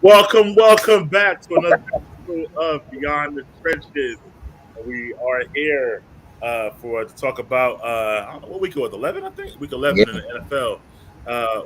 Welcome back to another episode of Beyond the Trenches. We are here to talk about I don't know what week it was, 11, I think week Yeah, 11 in the NFL.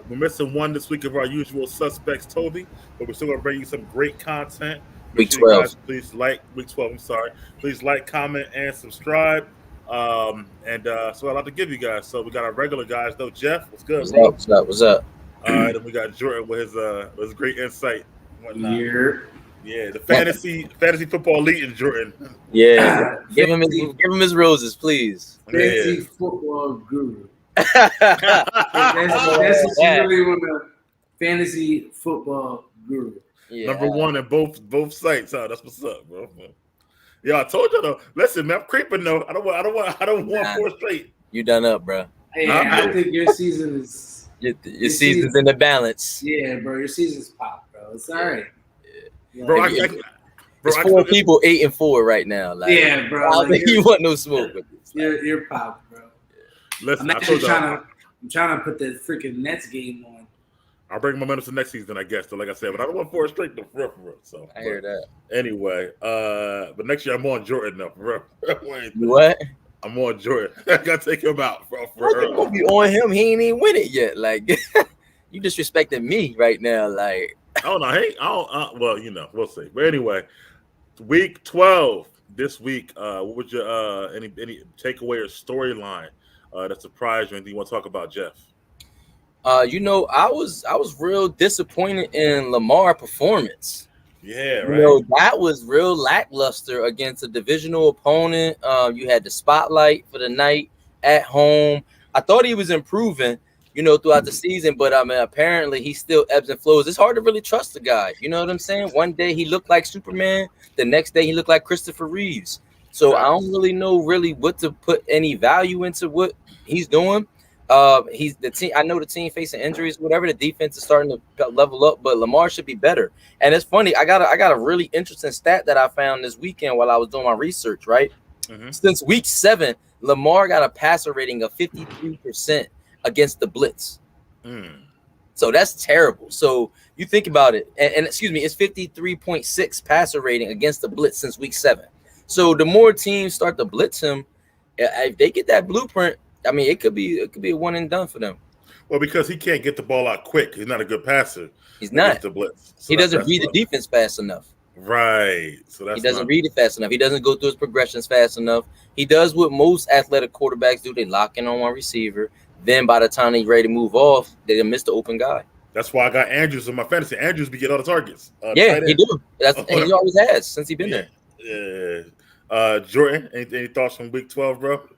We're missing one this week of our usual suspects, Toby, but we're still gonna bring you some great content. Make week sure you 12. guys please like week 12. I'm sorry, please like, comment, and subscribe. And so I'd like to give you guys. So we got our regular guys though. Jeff, what's good, What's up? bro? What's up? What's up? All right, and we got Jordan with his great insight and whatnot. Year. Yeah, the fantasy football elite in Jordan. Yeah, give him Fantasy, his roses, please. fantasy Yeah. football guru. Yeah. That's what you really want to fantasy football guru. Number one in both sites. Huh? That's what's up, bro. Yeah, I told you though. Listen, man, I'm creeping though. I don't want Nah. four straight. You done up, bro. Hey, Nah. I think your season is Your season's in the balance. yeah, bro. Your season's pop, bro. It's all right. Yeah. Bro, It's four people 8-4 right now. Like, Yeah, bro, I don't like, think you want no smoke with this. You're pop, bro. listen, I'm I actually told you I'm trying to put the freaking Nets game on. I'll bring momentum to next season, I guess. So like I said, but I don't want four straight though, for real. So I hear that. anyway, but next year I'm on Jordan though, for real. What? I'm on Jordan. I gotta take him out, bro. I'm gonna be on him. He ain't even win it yet. Like, you disrespecting me right now. Like, I don't know. Hey, well, we'll see. But anyway, week 12 this week. What was your any takeaway or storyline that surprised you? Anything you want to talk about, Jeff? I was real disappointed in Lamar performance. Yeah, You right. know, that was real lackluster against a divisional opponent. You had the spotlight for the night at home. I thought he was improving, throughout the season, but I mean, apparently he still ebbs and flows. It's hard to really trust the guy. You know what I'm saying? One day he looked like Superman, the next day he looked like Christopher Reeves. So I don't really know what to put any value into what he's doing. He's the team. I know the team facing injuries, whatever. The defense is starting to level up, but Lamar should be better. And it's funny. I got a really interesting stat that I found this weekend while I was doing my research. Right, since week 7, Lamar got a passer rating of 53% against the blitz. So that's terrible. So you think about it, and excuse me, it's 53.6 passer rating against the blitz since week 7. So the more teams start to blitz him, if they get that blueprint, I mean, it could be a one and done for them. Well, because he can't get the ball out quick. He's not a good passer. He's not. The blitz. So He doesn't read the defense fast enough. Right. So He doesn't read it fast enough. He doesn't go through his progressions fast enough. He does what most athletic quarterbacks do. They lock in on one receiver. Then by the time they're ready to move off, they miss the open guy. That's why I got Andrews in my fantasy. Andrews be getting all the targets. Yeah, he do. And he always has since he's been there. Yeah. Jordan, any thoughts from week 12, bro?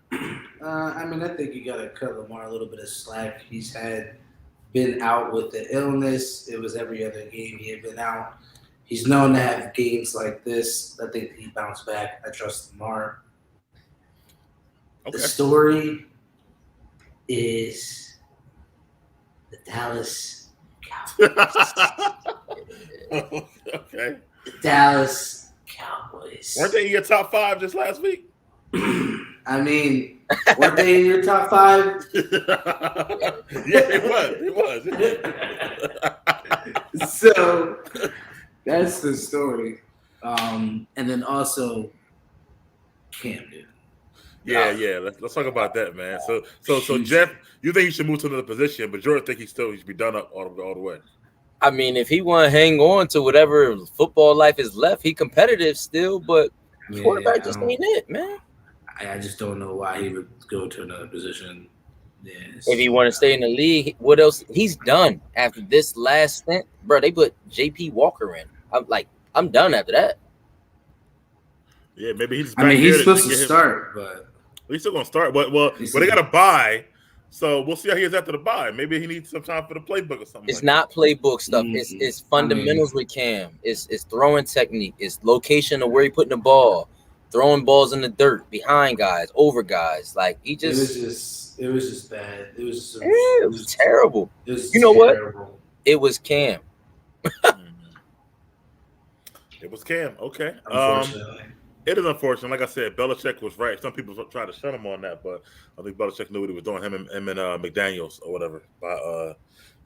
I mean, I think you got to cut Lamar a little bit of slack. He's been out with the illness. It was every other game he had been out. He's known to have games like this. I think he bounced back. I trust Lamar. Okay. The story is the Dallas Cowboys. Okay. The Dallas Cowboys. Weren't they in your top 5 just last week? I mean, weren't they in your top 5? Yeah, it was. So that's the story. And then also Cam, dude. Yeah. Let's talk about that, man. So Jeff, you think he should move to another position, but Jordan think he should be done up all the way. I mean, if he want to hang on to whatever football life is left, he competitive still, but quarterback just ain't it, man. I just don't know why he would go to another position. If he want to stay in the league, what else? He's done after this last stint, bro. They put J.P. Walker in. I'm done after that. Yeah, maybe he's. He's supposed to start, but he's still gonna start. But they got to buy, so we'll see how he is after the buy. Maybe he needs some time for the playbook or something. It's not playbook stuff. It's fundamentals with Cam. It's throwing technique. It's location of where he putting the ball, throwing balls in the dirt behind guys, over guys. Like he just. It was just bad. It was terrible. It was terrible. What? It was Cam. It was Cam. Okay. Unfortunately. It is unfortunate. Like I said, Belichick was right. Some people try to shut him on that, but I think Belichick knew what he was doing. Him and McDaniels or whatever by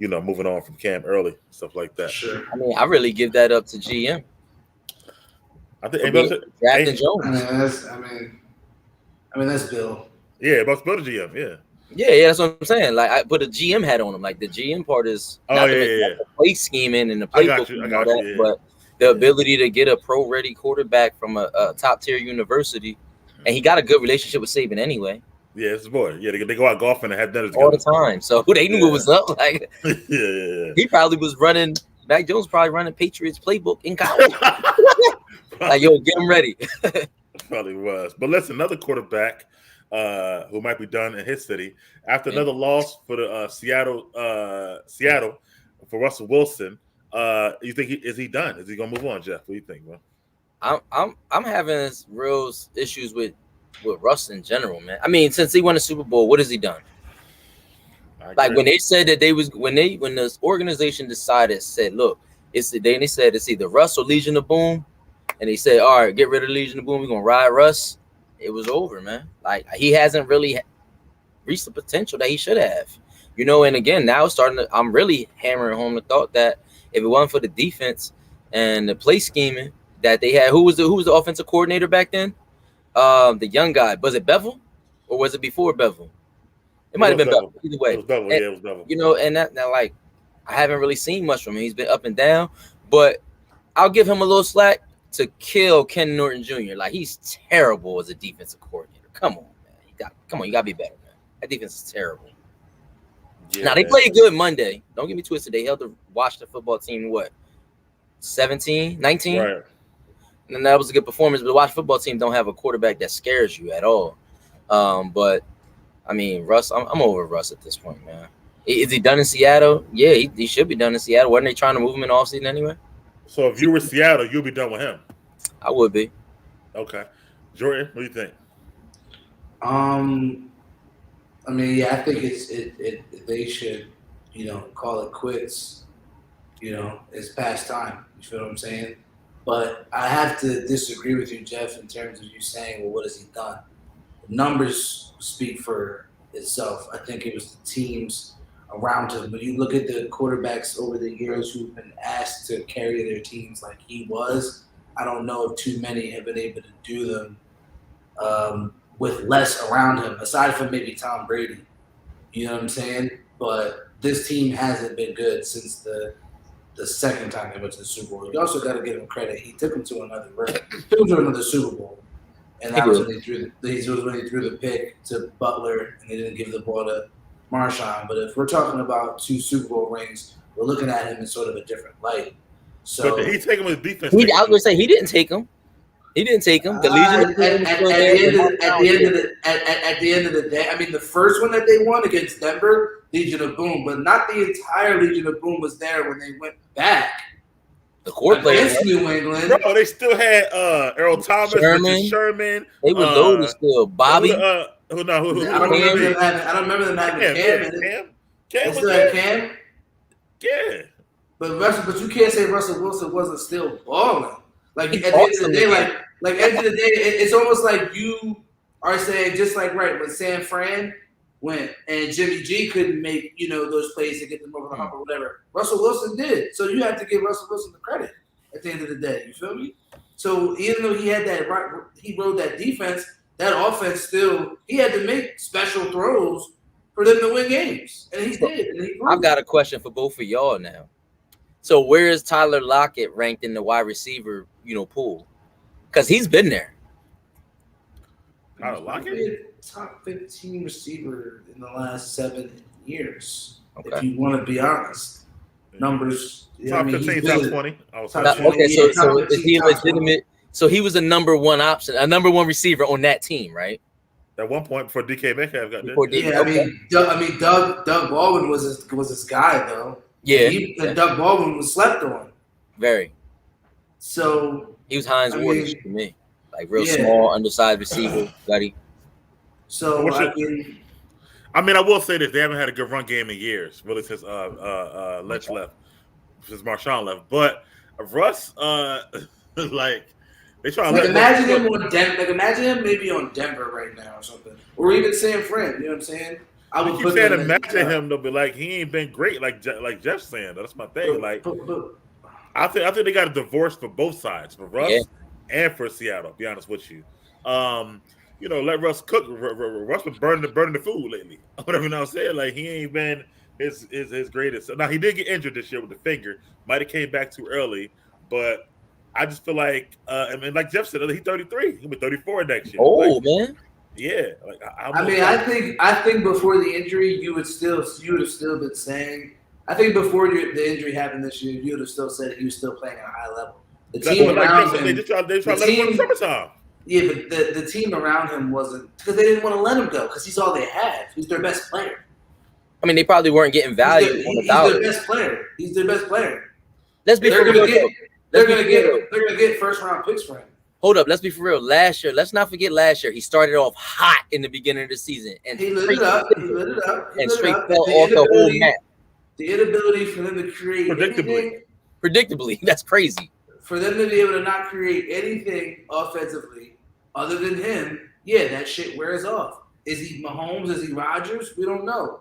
moving on from Cam early, stuff like that. Sure. I mean, I really give that up to GM. I think drafting Jones. I mean, that's Bill. Yeah, Bucs Bill the GM. Yeah. Yeah, that's what I'm saying. Like, I put a GM hat on him. Like, the GM part is the play scheming and the playbook and all that, but the ability to get a pro-ready quarterback from a top-tier university, and he got a good relationship with Saban anyway. Yeah, it's his boy. Yeah, they go out golfing and have dinner all the time. So they knew what was up. Like, yeah. He probably was running. Mac Jones probably running Patriots playbook in college. Like, yo, get him ready. Probably was. But listen, another quarterback who might be done in his city after another loss for the Seattle for Russell Wilson. You think is he done? Is he gonna move on, Jeff? What do you think, man? I'm having real issues with Russ in general, man. I mean, since he won the Super Bowl, what has he done? Like when they said that when this organization said, look, they said it's either Russ or Legion of Boom, and they said, all right, get rid of Legion of Boom, we're gonna ride Russ. It was over, man. Like, he hasn't really reached the potential that he should have, And again, now I'm really hammering home the thought that if it wasn't for the defense and the play scheming that they had, who was the offensive coordinator back then? The young guy, was it Bevel, or was it before Bevel? It might have been Bevel. Either way, it was Bevel. It was Bevel. And that now, like, I haven't really seen much from him. He's been up and down, but I'll give him a little slack to kill Ken Norton Jr. Like, he's terrible as a defensive coordinator. Come on, man. You gotta be better, man. That defense is terrible. Yeah, now, they played good Monday. Don't get me twisted. They held the Washington football team, 17, 19? Right. And that was a good performance, but the Washington football team don't have a quarterback that scares you at all. But, I mean, Russ, I'm over Russ at this point, man. Is he done in Seattle? Yeah, he should be done in Seattle. Wasn't they trying to move him in offseason anyway? So if you were Seattle, you'll be done with him. I would be. Okay. Jordan, what do you think? I mean, yeah, I think they should, call it quits. It's past time. You feel what I'm saying? But I have to disagree with you, Jeff, in terms of you saying, well, what has he done? The numbers speak for itself. I think it was the teams around him. When you look at the quarterbacks over the years who've been asked to carry their teams like he was, I don't know if too many have been able to do them with less around him, aside from maybe Tom Brady. You know what I'm saying? But this team hasn't been good since the second time they went to the Super Bowl. You also got to give him credit. He took them to another Super Bowl, and that was when he threw the pick to Butler, and they didn't give the ball to Marshawn. But if we're talking about 2 Super Bowl rings, we're looking at him in sort of a different light. So, but did he take him with defense? I was going to say he didn't take him. He didn't take him. The Legion at the end of the day, I mean, the first one that they won against Denver, Legion of Boom, but not the entire Legion of Boom was there when they went back. The core players against New England. Bro, they still had Earl Thomas, Sherman. They were loaded still. Bobby. I don't remember them having Cam. Cam was there. Cam. Yeah. But you can't say Russell Wilson wasn't still balling. Like, at the end of the day, it's almost like you are saying, just like when San Fran went and Jimmy G couldn't make, those plays to get them over the hump or whatever. Russell Wilson did. So you have to give Russell Wilson the credit at the end of the day. You feel me? So even though he rode that defense, that offense still, he had to make special throws for them to win games. And he did. I've got a question for both of y'all now. So where is Tyler Lockett ranked in the wide receiver, pool? Because he's been there. Tyler Lockett? Top 15 receiver in the last 7 years. Okay. If you want to be honest. Numbers. Top 15, top 20. Okay, so is he legitimate? So he was a number one option, a number one receiver on that team, right? At one point before DK Metcalf got there. Yeah, Doug Baldwin was his guy though. Yeah. And Doug Baldwin was slept on. Very. So he was Hines Ward to me. Like real small, undersized receiver, buddy. So I will say this: they haven't had a good run game in years, really since Lynch left, since Marshawn left. But Russ, They try to Like let imagine Russ him cook. on imagine him maybe on Denver right now or something, or even San Fran. You know what I'm saying? I You would keep put saying them in. imagine him though, but like he ain't been great. Like Jeff's saying, that's my thing. Like I think they got a divorce for both sides, for Yeah. Russ and for Seattle. To be honest with you, let Russ cook. Russ been burning the food lately. Whatever you know what I'm saying. Like he ain't been his greatest. Now he did get injured this year with the finger. Might have came back too early, but I just feel like like Jeff said, he's 33. He'll be 34 next year. Oh Like, man. yeah. Like I think before the injury, you would have still been saying. I think before the injury happened this year, you would have still said he was still playing at a high level. The team around him, they try to let him win the summertime. Yeah, but the team around him wasn't, because they didn't want to let him go because he's all they have. He's their best player. I mean, they probably weren't getting value. He's their best player. He's their best player. Let's be They're for gonna real. they're gonna get first round picks for him. Hold up, let's be for real. Last year, let's not forget last year. He started off hot in the beginning of the season, and he lit it up. And straight fell off the whole map. The inability for them to create predictably, that's crazy. For them to be able to not create anything offensively other than him, yeah, that shit wears off. Is he Mahomes? Is he Rodgers? We don't know.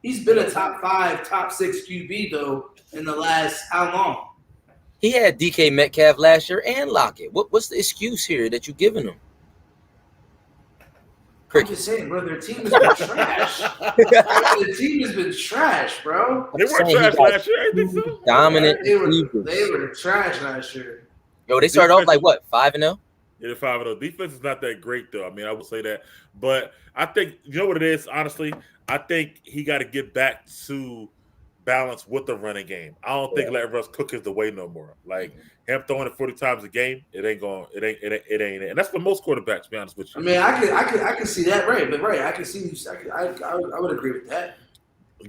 He's been a top 5, top 6 QB though in the last how long? He had DK Metcalf last year and Lockett. What's the excuse here that you're giving him? I'm just saying, bro, their team has been trash. The team has been trash, bro. They weren't trash last year. I think so. Dominant. They were trash last year. Yo, they started off like what, 5-0? Yeah, 5-0. Defense is not that great though. I mean, I would say that, but I think you know what it is. Honestly, I think he got to get back to balance with the running game. I don't think letting Russ cook is the way no more. Like him throwing it 40 times a game, it ain't, and that's for most quarterbacks. To be honest with you, I mean, I can see that, right? But right, I can see you. I would agree with that.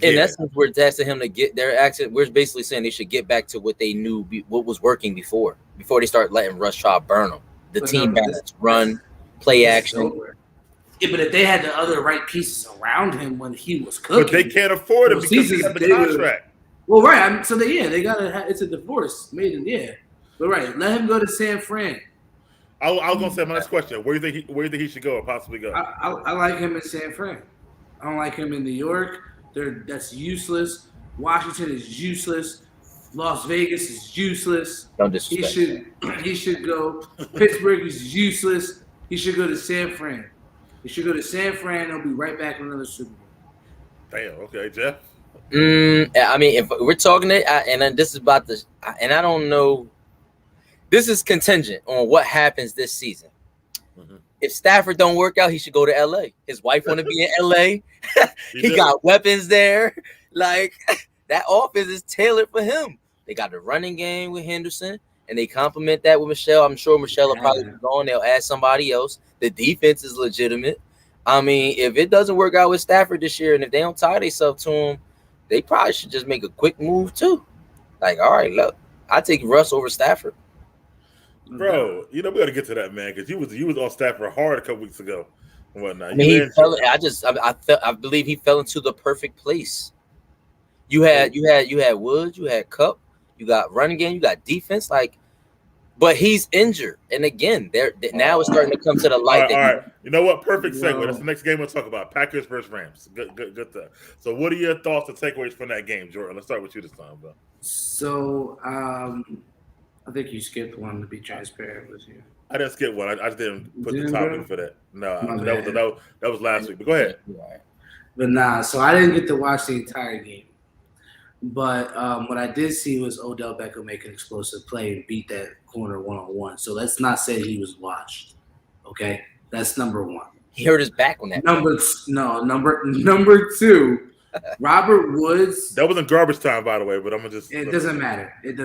In essence, we're asking him to get their accent. We're basically saying they should get back to what they knew, what was working before they start letting Russ try to burn them. The team balance, run, play action. Yeah, but if they had the other right pieces around him when he was cooking, but they can't afford it because he got the contract. Well, right. So they gotta. It's a divorce made in But right, let him go to San Fran. I was gonna say my next question: Where do you think he should go or possibly go? I like him in San Fran. I don't like him in New York. That's useless. Washington is useless. Las Vegas is useless. Don't disrespect. He should go. Pittsburgh is useless. He should go to San Fran. He should go to San Fran. He'll be right back in another Super Bowl. Damn. Okay, Jeff. I mean, if we're talking it, and then this is about the, and I don't know. This is contingent on what happens this season. Mm-hmm. If Stafford don't work out, he should go to LA. His wife want to be in LA. He got weapons there. Like that offense is tailored for him. They got the running game with Henderson, and they complement that with Michelle. I'm sure Michelle will probably be gone. They'll add somebody else. The defense is legitimate. I mean, if it doesn't work out with Stafford this year, and if they don't tie themselves to him, they probably should just make a quick move too. Like, all right, look, I take Russ over Stafford. Bro, we got to get to that, man, because you was on Stafford hard a couple weeks ago and whatnot. I mean, I believe he fell into the perfect place. You had Woods, you had Kupp, you got running game, you got defense, but he's injured. And again, now it's starting to come to the light. All right. You know what? Perfect segue. That's the next game we'll talk about. Packers versus Rams. Good stuff. So what are your thoughts and takeaways from that game, Jordan? Let's start with you this time, bro. So I think you skipped one, to be transparent with you. I didn't skip one. I just didn't put the topic for that. No, that was last week. But go ahead. But nah, so I didn't get to watch the entire game. But what I did see was Odell Beckham make an explosive play and beat that corner one-on-one. So let's not say he was watched. Okay? That's number one. He hurt his back on that. Number two, Robert Woods. That wasn't garbage time, by the way, but I'm going to just... It doesn't matter. It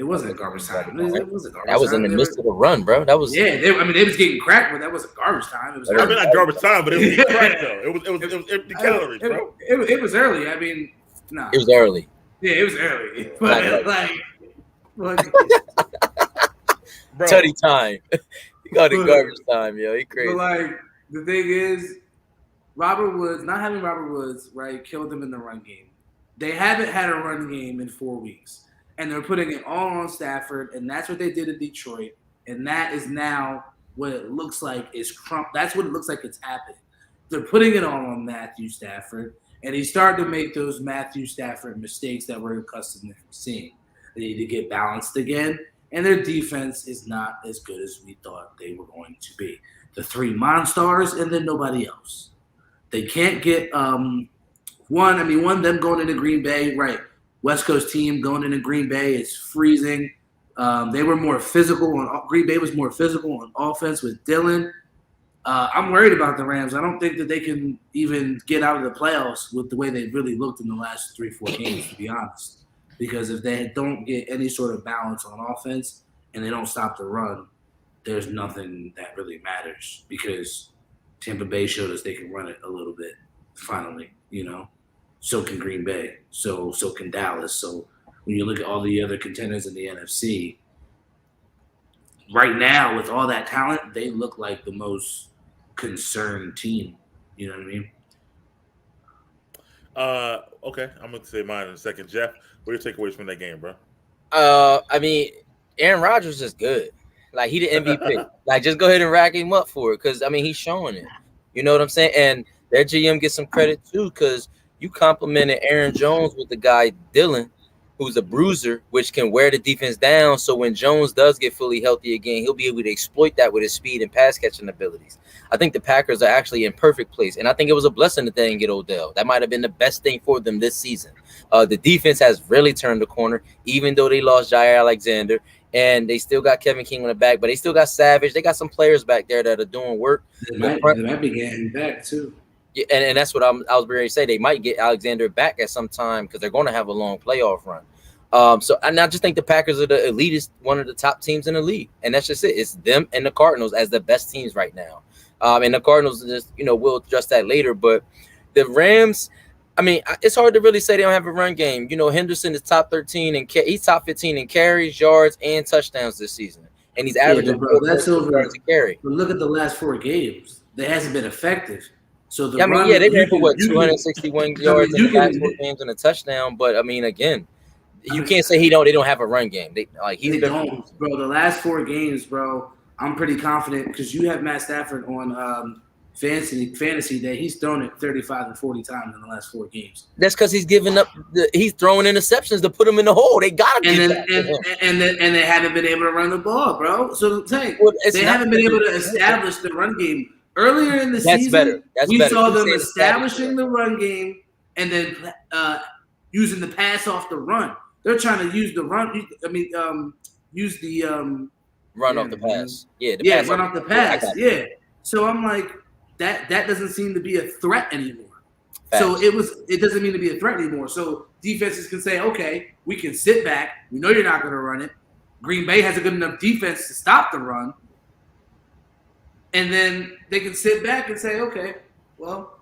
wasn't garbage time. It was a garbage time. That was in the midst of the run, bro. That was... Yeah, they was getting cracked, but that wasn't garbage time. It was not garbage time, but it was getting cracked, though. It was empty calories, bro. It was early. I mean... No. It was early. Yeah, it was early. But Tutty time. He got it garbage time, yo. He crazy. But the thing is, not having Robert Woods, right, killed them in the run game. They haven't had a run game in 4 weeks. And they're putting it all on Stafford, and that's what they did in Detroit. And that is now what it looks like is Trump. That's what it looks like it's happening. They're putting it all on Matthew Stafford, and he's starting to make those Matthew Stafford mistakes that we're accustomed to seeing. They need to get balanced again, and their defense is not as good as we thought they were going to be. The 3 Monstars and then nobody else. They can't get one them going into Green Bay, right? West Coast team going into Green Bay, it's freezing. They were more physical Green Bay was more physical on offense with Dylan. I'm worried about the Rams. I don't think that they can even get out of the playoffs with the way they really looked in the last 3-4 games, to be honest. Because if they don't get any sort of balance on offense and they don't stop the run, there's nothing that really matters because Tampa Bay showed us they can run it a little bit finally, So can Green Bay. So can Dallas. So when you look at all the other contenders in the NFC, right now with all that talent, they look like the most concerned team. You know what I mean? Okay, I'm gonna say mine in a second. Jeff, what are your takeaways from that game, bro? Aaron Rodgers is good. Like, he the MVP. Like, just go ahead and rack him up for it because, he's showing it. You know what I'm saying? And their GM gets some credit, too, because you complimented Aaron Jones with the guy Dylan, who's a bruiser, which can wear the defense down. So when Jones does get fully healthy again, he'll be able to exploit that with his speed and pass catching abilities. I think the Packers are actually in perfect place. And I think it was a blessing that they didn't get Odell. That might have been the best thing for them this season. The defense has really turned the corner, even though they lost Jair Alexander. And they still got Kevin King on the back, but they still got Savage. They got some players back there that are doing work. They might be getting back, too. Yeah, and that's what I was ready to say. They might get Alexander back at some time because they're going to have a long playoff run. And I just think the Packers are the elitist, one of the top teams in the league, and that's just it. It's them and the Cardinals as the best teams right now. And the Cardinals just, we'll address that later. But the Rams, it's hard to really say they don't have a run game. Henderson is top 13 and he's top 15 in carries, yards, and touchdowns this season, and he's averaging that's over yards to carry. But look at the last 4 games; they hasn't been effective. So they ran for 261 yards in the last 4 games and a touchdown. But again. You can't say they don't have a run game. They don't, bro. The last 4 games, bro, I'm pretty confident because you have Matt Stafford on fantasy that he's thrown it 35 and 40 times in the last 4 games. That's because he's giving up. He's throwing interceptions to put him in the hole. They got to and they haven't been able to run the ball, bro. So I'm saying they haven't been able to establish the run game. Earlier in the season, we saw them establishing the run game and then using the pass off the run. They're trying to use the run. Use the run off the pass. Run off the pass. Yeah. So I'm like, that doesn't seem to be a threat anymore. Facts. So it doesn't mean to be a threat anymore. So defenses can say, okay, we can sit back. We know you're not going to run it. Green Bay has a good enough defense to stop the run. And then they can sit back and say, okay, well,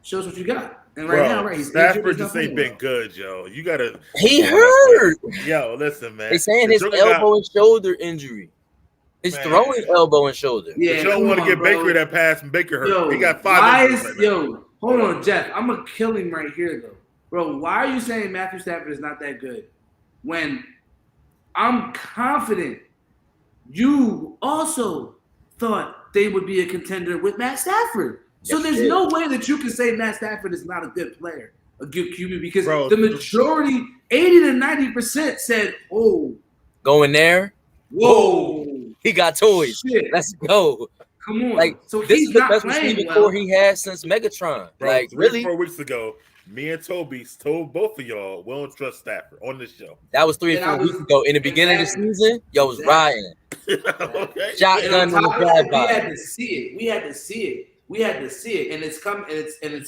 show us what you got. And now, Stafford just ain't been good, yo. You gotta. He hurt. Yo, listen, man. They saying his elbow and shoulder injury. His throwing elbow and shoulder. Yeah, but you don't want to get Baker that pass and Baker hurt. He got 5. Hold on, Jeff. I'm gonna kill him right here, though, bro. Why are you saying Matthew Stafford is not that good when I'm confident you also thought they would be a contender with Matt Stafford? So there's no way that you can say Matt Stafford is not a good player, a good QB, because the majority, 80 to 90%, said, "Oh, going there, whoa, he got toys. Shit. Let's go." Come on, like so this he's is the not best playing receiver core he had since Megatron. Bro, like 3-4 weeks ago, me and Toby told both of y'all we don't trust Stafford on this show. That was 3 or 4 weeks ago. In the beginning of the season, yo was riding. Okay. Shotgun in the drive-by. We had to see it, and it's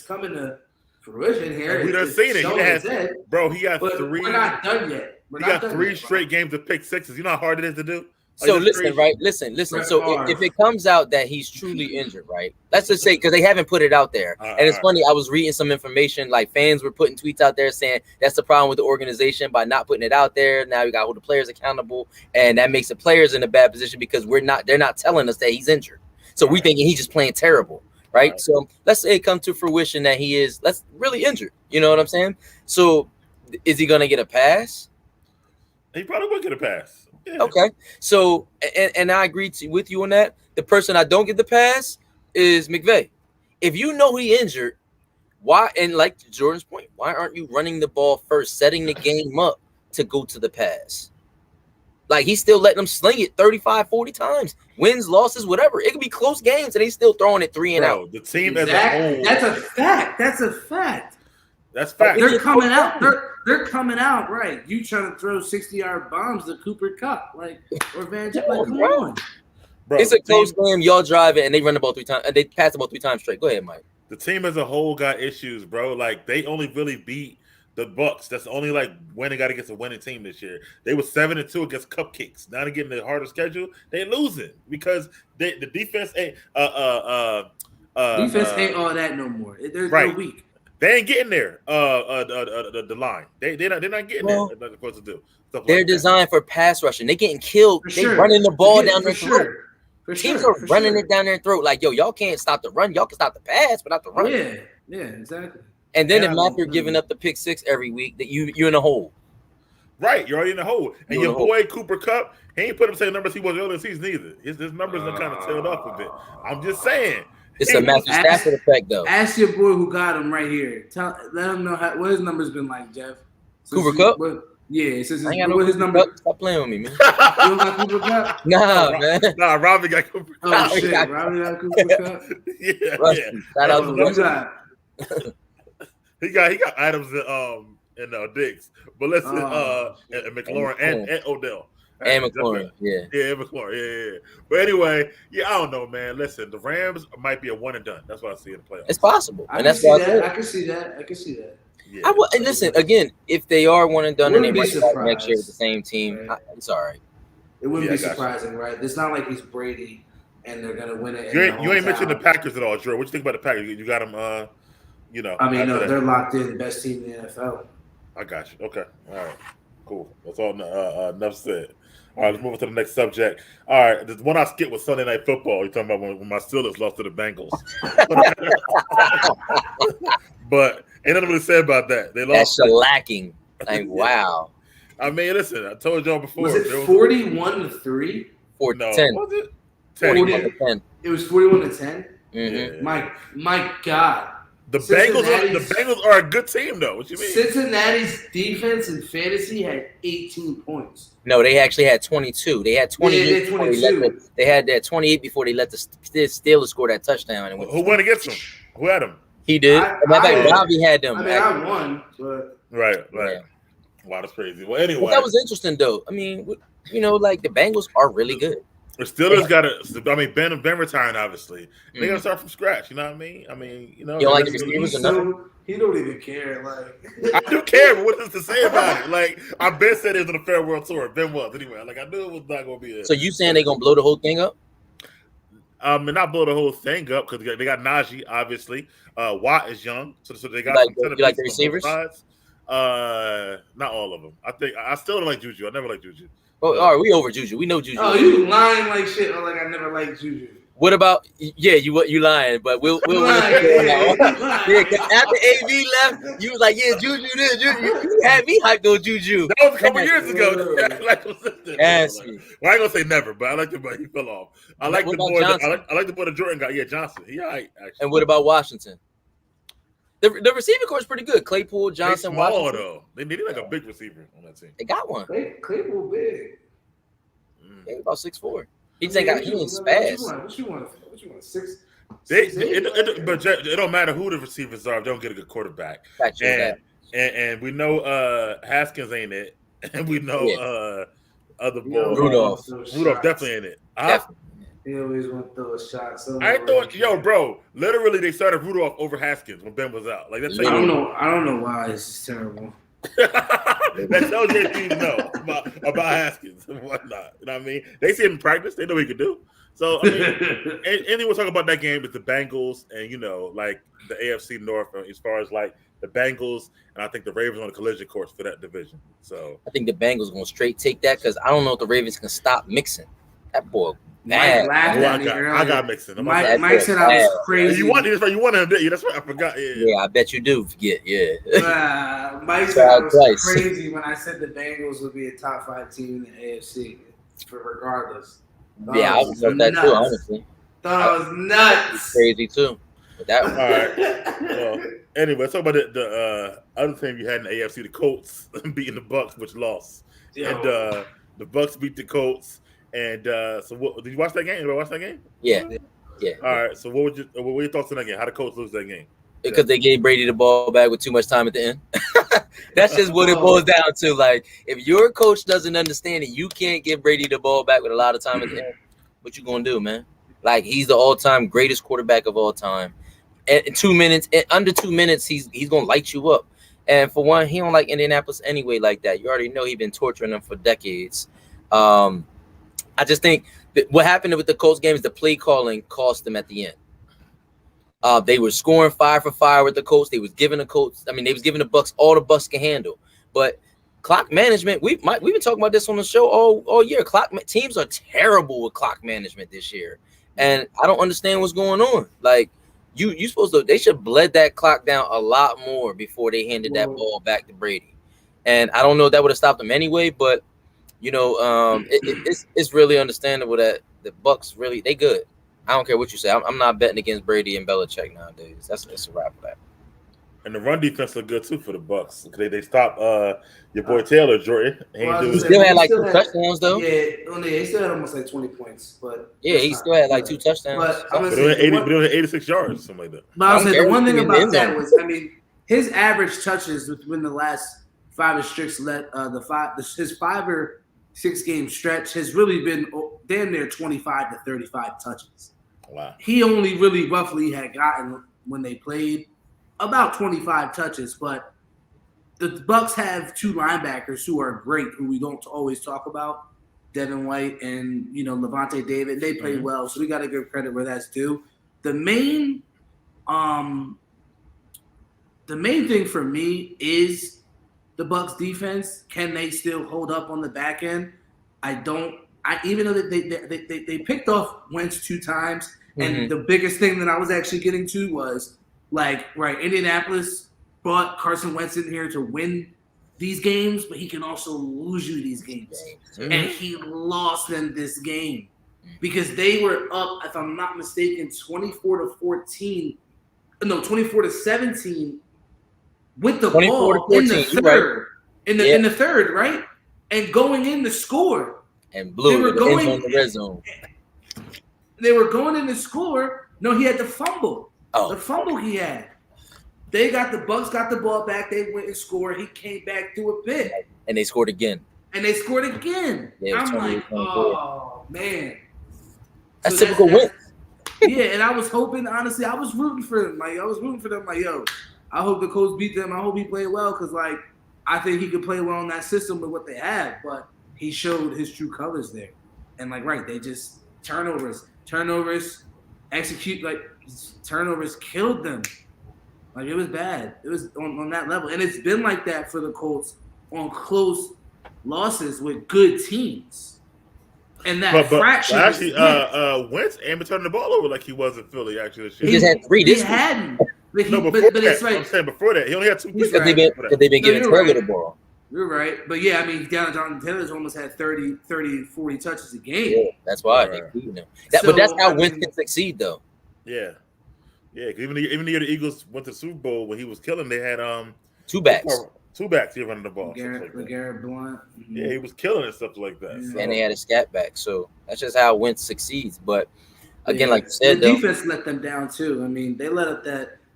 coming to fruition here. We done seen it. Bro, he got 3. We're not done yet. He got 3 straight games of pick sixes. You know how hard it is to do. So listen. So if it comes out that he's truly injured, right? Let's just say, because they haven't put it out there, and it's funny. I was reading some information, like fans were putting tweets out there saying that's the problem with the organization by not putting it out there. Now you got to hold the players accountable, and that makes the players in a bad position because they're not telling us that he's injured. So we thinking he's just playing terrible, right? So let's say it comes to fruition that he is really injured. You know what I'm saying? So is he gonna get a pass? He probably would get a pass. Yeah. Okay. So, and I agree with you on that. The person I don't get the pass is McVay. If you know he injured, why? And like to Jordan's point, why aren't you running the ball first, setting the game up to go to the pass? Like he's still letting them sling it 35, 40 times. Wins, losses, whatever. It could be close games and he's still throwing it 3 and out. The team as a whole. That's a fact. That's a fact. That's fact. They're coming out. They're coming out, right? You trying to throw 60-yard bombs to Cooper Kupp, like, or Van Jefferson. Like, come on. Bro, it's a close game. Y'all drive it and they run the ball 3 times. And they pass the ball 3 times straight. Go ahead, Mike. The team as a whole got issues, bro. Like they only really beat the Bucs. That's the only like when they got against a winning team this year. They were 7-2 against cupcakes. Now they're getting the harder schedule. They losing because the defense ain't defense ain't all that no more. They're weak. They ain't getting there. The line. They're not getting there. They're not supposed to do. They're designed for pass rushing. They getting killed. They running the ball down their throat. Teams are running it down their throat. Like, yo, y'all can't stop the run. Y'all can stop the pass, but not the run. Yeah, exactly. And then if after giving up the pick 6 every week, that you're in a hole. Right, you're already in the hole. And your boy Cooper Kupp, he ain't put up the same numbers he was earlier in the season either. His numbers are kind of tailed off a bit. I'm just saying. It's a Matthew Stafford effect, though. Ask your boy who got him right here. Let him know what his numbers been like, Jeff. Cooper Kupp? Yeah, since I ain't got his number. Stop playing with me, man. You don't got Cooper Kupp? Nah, man. Nah, Robbie got Cooper Kupp. Oh, shit. Robbie got Cooper Kupp? Yeah. Shout out to He got Adams and Diggs. But listen, and McLaurin and Odell. And McLaurin, yeah, McLaurin, yeah. But anyway, I don't know, man. Listen, the Rams might be a one and done. That's what I see in the playoffs. It's possible, and that's why I can see that. Yeah, and listen again. If they are one and done, and they might be next year with the same team, right? It's all right. It wouldn't be surprising, right? It's not like he's Brady and they're gonna win it. You ain't mentioned the Packers at all, Drew. What you think about the Packers? You got them, I mean, no, they're locked in, best team in the NFL. I got you. Okay, all right, cool. That's all. Enough said. All right, let's move on to the next subject. All right, the one I skipped was Sunday Night Football. You're talking about when my Steelers lost to the Bengals. But ain't nothing really said about that. They lost. That's shellacking. Like, wow. I mean, listen, I told y'all before. Was it 41-3? Or no, 10. Was it 41-10. It was 41-10? Mm-hmm. Yeah. My God. The Bengals are a good team, though. What you mean? Cincinnati's defense in fantasy had 18 points. No, they actually had 22. They had 28. Yeah, 22. They had that 28 before they let the Steelers score that touchdown. And who went against them? Who had them? He did. Robbie had them. I mean, I won, but right. Yeah. Wow, that's crazy. Well, anyway, but that was interesting, though. I mean, like the Bengals are really good. The Steelers got to. I mean, Ben retiring, obviously. They got to start from scratch. You know what I mean? You don't like the receivers enough? He don't even care. Like I do care, but what is to say about it? Like I've been said it was on a fair world tour. Ben was anyway. Like I knew it was not going to be. So you saying they going to blow the whole thing up? And not blow the whole thing up because they got Najee, obviously. Watt is young, so they got. You like the receivers? Not all of them. I still don't like Juju. I never liked Juju. Oh, all right, we over Juju. We know Juju. Oh, you lying like shit. Oh, like I never liked Juju. What about you lying? But we'll yeah, because after AV left, you was like, Juju this, Juju. You had me hyped on Juju. That was a couple years ago. Ask me. Well, I ain't gonna say never, but I like him, but he fell off. I like the boy. I like the boy that Jordan got. Yeah, Johnson. He all right, actually. And what about Washington? The receiver core is pretty good. Claypool, Johnson, they small, Washington. Though. They need like a big receiver on that team. They got one. Claypool big. Yeah, about 6'4". He ain't got. He ain't spaz. What you want? 6? But it don't matter who the receivers are. If they don't get a good quarterback. And we know Haskins ain't it, and we know other boys. Rudolph definitely ain't it. Definitely. He always want to throw a shot. I thought, bro. Literally, they started Rudolph over Haskins when Ben was out. Like that's. I don't know why this is terrible. That tells you everything you know about Haskins and whatnot. You know what I mean? They see him in practice. They know what he could do. So I mean, anyone talk about that game with the Bengals and like the AFC North as far as like the Bengals and I think the Ravens on the collision course for that division. So I think the Bengals going to straight take that because I don't know if the Ravens can stop Mixon. That boy. I got Mixon. Mike said I was crazy. You wanted him, didn't you? That's right. I forgot. Yeah, I bet you do forget. Yeah. Mike said I was crazy when I said the Bengals would be a top 5 team in the AFC. regardless. Yeah, I would love that too, honestly. Thought I was nuts. Crazy too. But that All right. Well, anyway, let's talk about the other thing you had in the AFC, the Colts beating the Bucs, which lost. Yo. And the Bucs beat the Colts. And so, what did you watch that game? Anybody watch that game? Yeah. All right. So, what were your thoughts on that game? How did the Colts lose that game? Because they gave Brady the ball back with too much time at the end. That's just what it boils down to. Like, if your coach doesn't understand it, you can't give Brady the ball back with a lot of time at the end. What you gonna do, man? Like, he's the all-time greatest quarterback of all time. And under 2 minutes, he's gonna light you up. And for one, he don't like Indianapolis anyway like that. You already know he's been torturing them for decades. I just think that what happened with the Colts game is the play calling cost them at the end. They were scoring 5 for 5 with the Colts. They was giving the Bucs all the Bucs can handle. But clock management, we've been talking about this on the show all year. Teams are terrible with clock management this year, and I don't understand what's going on. Like, you supposed to, they should bled that clock down a lot more before they handed that ball back to Brady. And I don't know if that would have stopped them anyway, but it's really understandable that the Bucs really, they good. I don't care what you say. I'm not betting against Brady and Belichick nowadays. That's a wrap for that. And the run defense looked good too for the Bucs. They stopped your boy Taylor, Jordan. He still had like 2 touchdowns though. Yeah, he still had almost like 20 points. But yeah, he still had like 2 touchdowns. But it was 86 yards, something like that. But I was saying the one thing about that was, his average touches within the last 5 or 6 his 5 or 6 game stretch has really been damn near 25 to 35 touches. Wow. He only really roughly had gotten, when they played, about 25 touches, but the Bucs have 2 linebackers who are great, who we don't always talk about, Devin White and Levante David. They play well, so we got to give credit where that's due. The main thing for me is the Bucs defense. Can they still hold up on the back end? Even though they picked off Wentz 2 times, and the biggest thing that I was actually getting to was, Indianapolis brought Carson Wentz in here to win these games, but he can also lose you these games. And he lost them this game because they were up, if I'm not mistaken, 24 to 17 with the ball in the third. Right. In the third, right? And going in to score. And blew it in the red zone. They were going in to score. No, he had the fumble. The fumble he had. The Bucs got the ball back. They went and scored. He came back through a bit. And they scored again. Yeah, I'm like, oh, man. That's typical win. Yeah, and I was hoping, honestly, I was rooting for them. Like, yo, I hope the Colts beat them. I hope he played well because, I think he could play well in that system with what they have. But he showed his true colors there. And, they just turnovers, execute, turnovers killed them. It was bad. It was on that level. And it's been like that for the Colts on close losses with good teams. And that fraction. Actually, Wentz ain't been turning the ball over like he was in Philly, actually. He just had 3 this week. He hadn't. But it's like, I'm saying before that, he only had 2 picks. Because they've been giving Taylor the ball. You're right. But, yeah, Jonathan Taylor's almost had 30, 40 touches a game. Yeah, that's why they're beating him. But that's how Wentz can succeed, though. Yeah. Yeah, even the year the Eagles went to the Super Bowl when he was killing, they had 2 backs. 2 backs here running the ball. Garrett Blunt. Mm-hmm. Yeah, he was killing and stuff like that. Yeah. So. And they had a scat back. So that's just how Wentz succeeds. But again, like you said, the defense let them down too.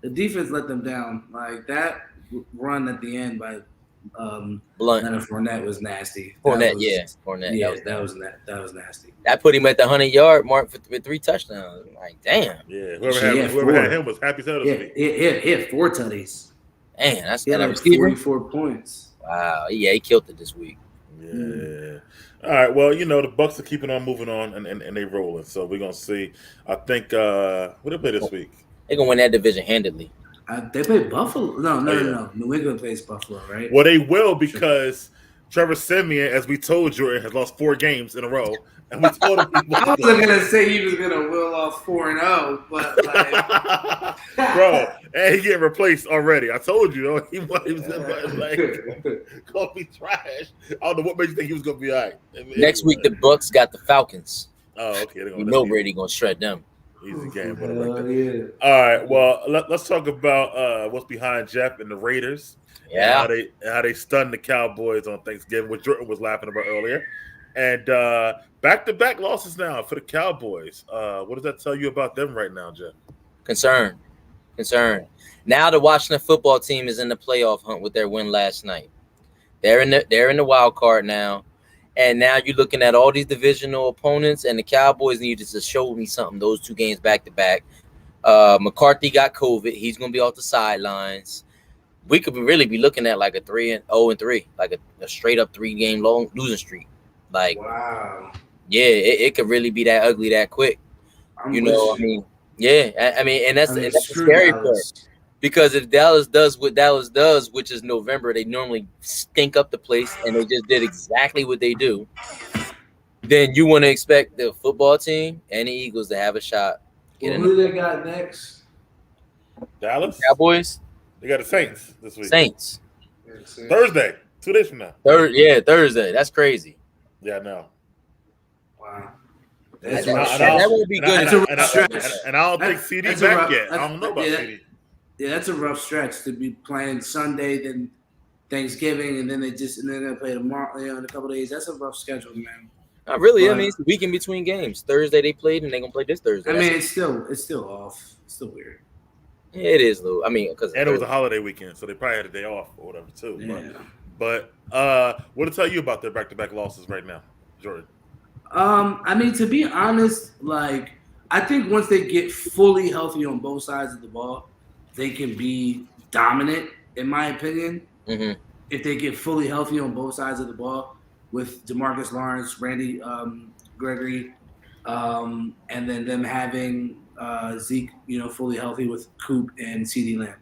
The defense let them down. Like that run at the end by Blunt. Leonard Fournette was nasty. Fournette. Yeah, that was nasty. That put him at the 100-yard mark with 3 touchdowns. Like, damn. Yeah, whoever had him was happy to He had 4 tutties. Man, that's he had 44 points. Wow. Yeah, he killed it this week. Yeah. All right. Well, the Bucs are keeping on moving on and they rolling. So we're gonna see. I think what they play this week? They're gonna win that division handedly. They play Buffalo. No. New England plays Buffalo, right? Well, they will because Trevor Siemian, as we told you, has lost 4 games in a row. and we told him he I was wasn't gonna say he was gonna will off 4-0, but like, bro, and he getting replaced already. I told you, he was gonna be trash. I don't know what made you think he was gonna be all right. Next week the Bucs got the Falcons. Oh, okay. You know Brady gonna shred them. Easy game. yeah. All right. Well, let's talk about what's behind Jeff and the Raiders. Yeah. And how they stunned the Cowboys on Thanksgiving, which Jordan was laughing about earlier. And back-to-back losses now for the Cowboys. What does that tell you about them right now, Jeff? Concern. Now the Washington football team is in the playoff hunt with their win last night. They're in the wild card now. And now you're looking at all these divisional opponents, and the Cowboys needed to show me something. Those 2 games back-to-back. McCarthy got COVID. He's going to be off the sidelines. We could really be looking at like a 3-0-3, like a straight-up 3-game long losing streak. Like, wow. Yeah, it could really be that ugly that quick. And that's the scary part. Because if Dallas does what Dallas does, which is November, they normally stink up the place, and they just did exactly what they do. Then you want to expect the football team and the Eagles to have a shot. Who do they got next? Dallas? Cowboys? They got the Saints this week. Saints. Thursday, 2 days from now. Thursday. That's crazy. Yeah, I know. Wow. That won't be good. And I don't think CD back yet. I don't know about CD. Yeah, that's a rough stretch to be playing Sunday, then Thanksgiving, and then they're gonna play tomorrow. In a couple of days. That's a rough schedule, man. Not really. But, I mean, it's a week in between games. Thursday they played, and they're gonna play this Thursday. I mean, it's still off. It's still weird. Yeah, it is, though. I mean, because it was a holiday weekend, so they probably had a day off or whatever too. Yeah. But what to tell you about their back-to-back losses right now, Jordan? I mean, to be honest, like I think once they get fully healthy on both sides of the ball, they can be dominant, in my opinion. Mm-hmm. If they get fully healthy on both sides of the ball, with DeMarcus Lawrence, Randy Gregory, and then them having Zeke, fully healthy with Coop and CeeDee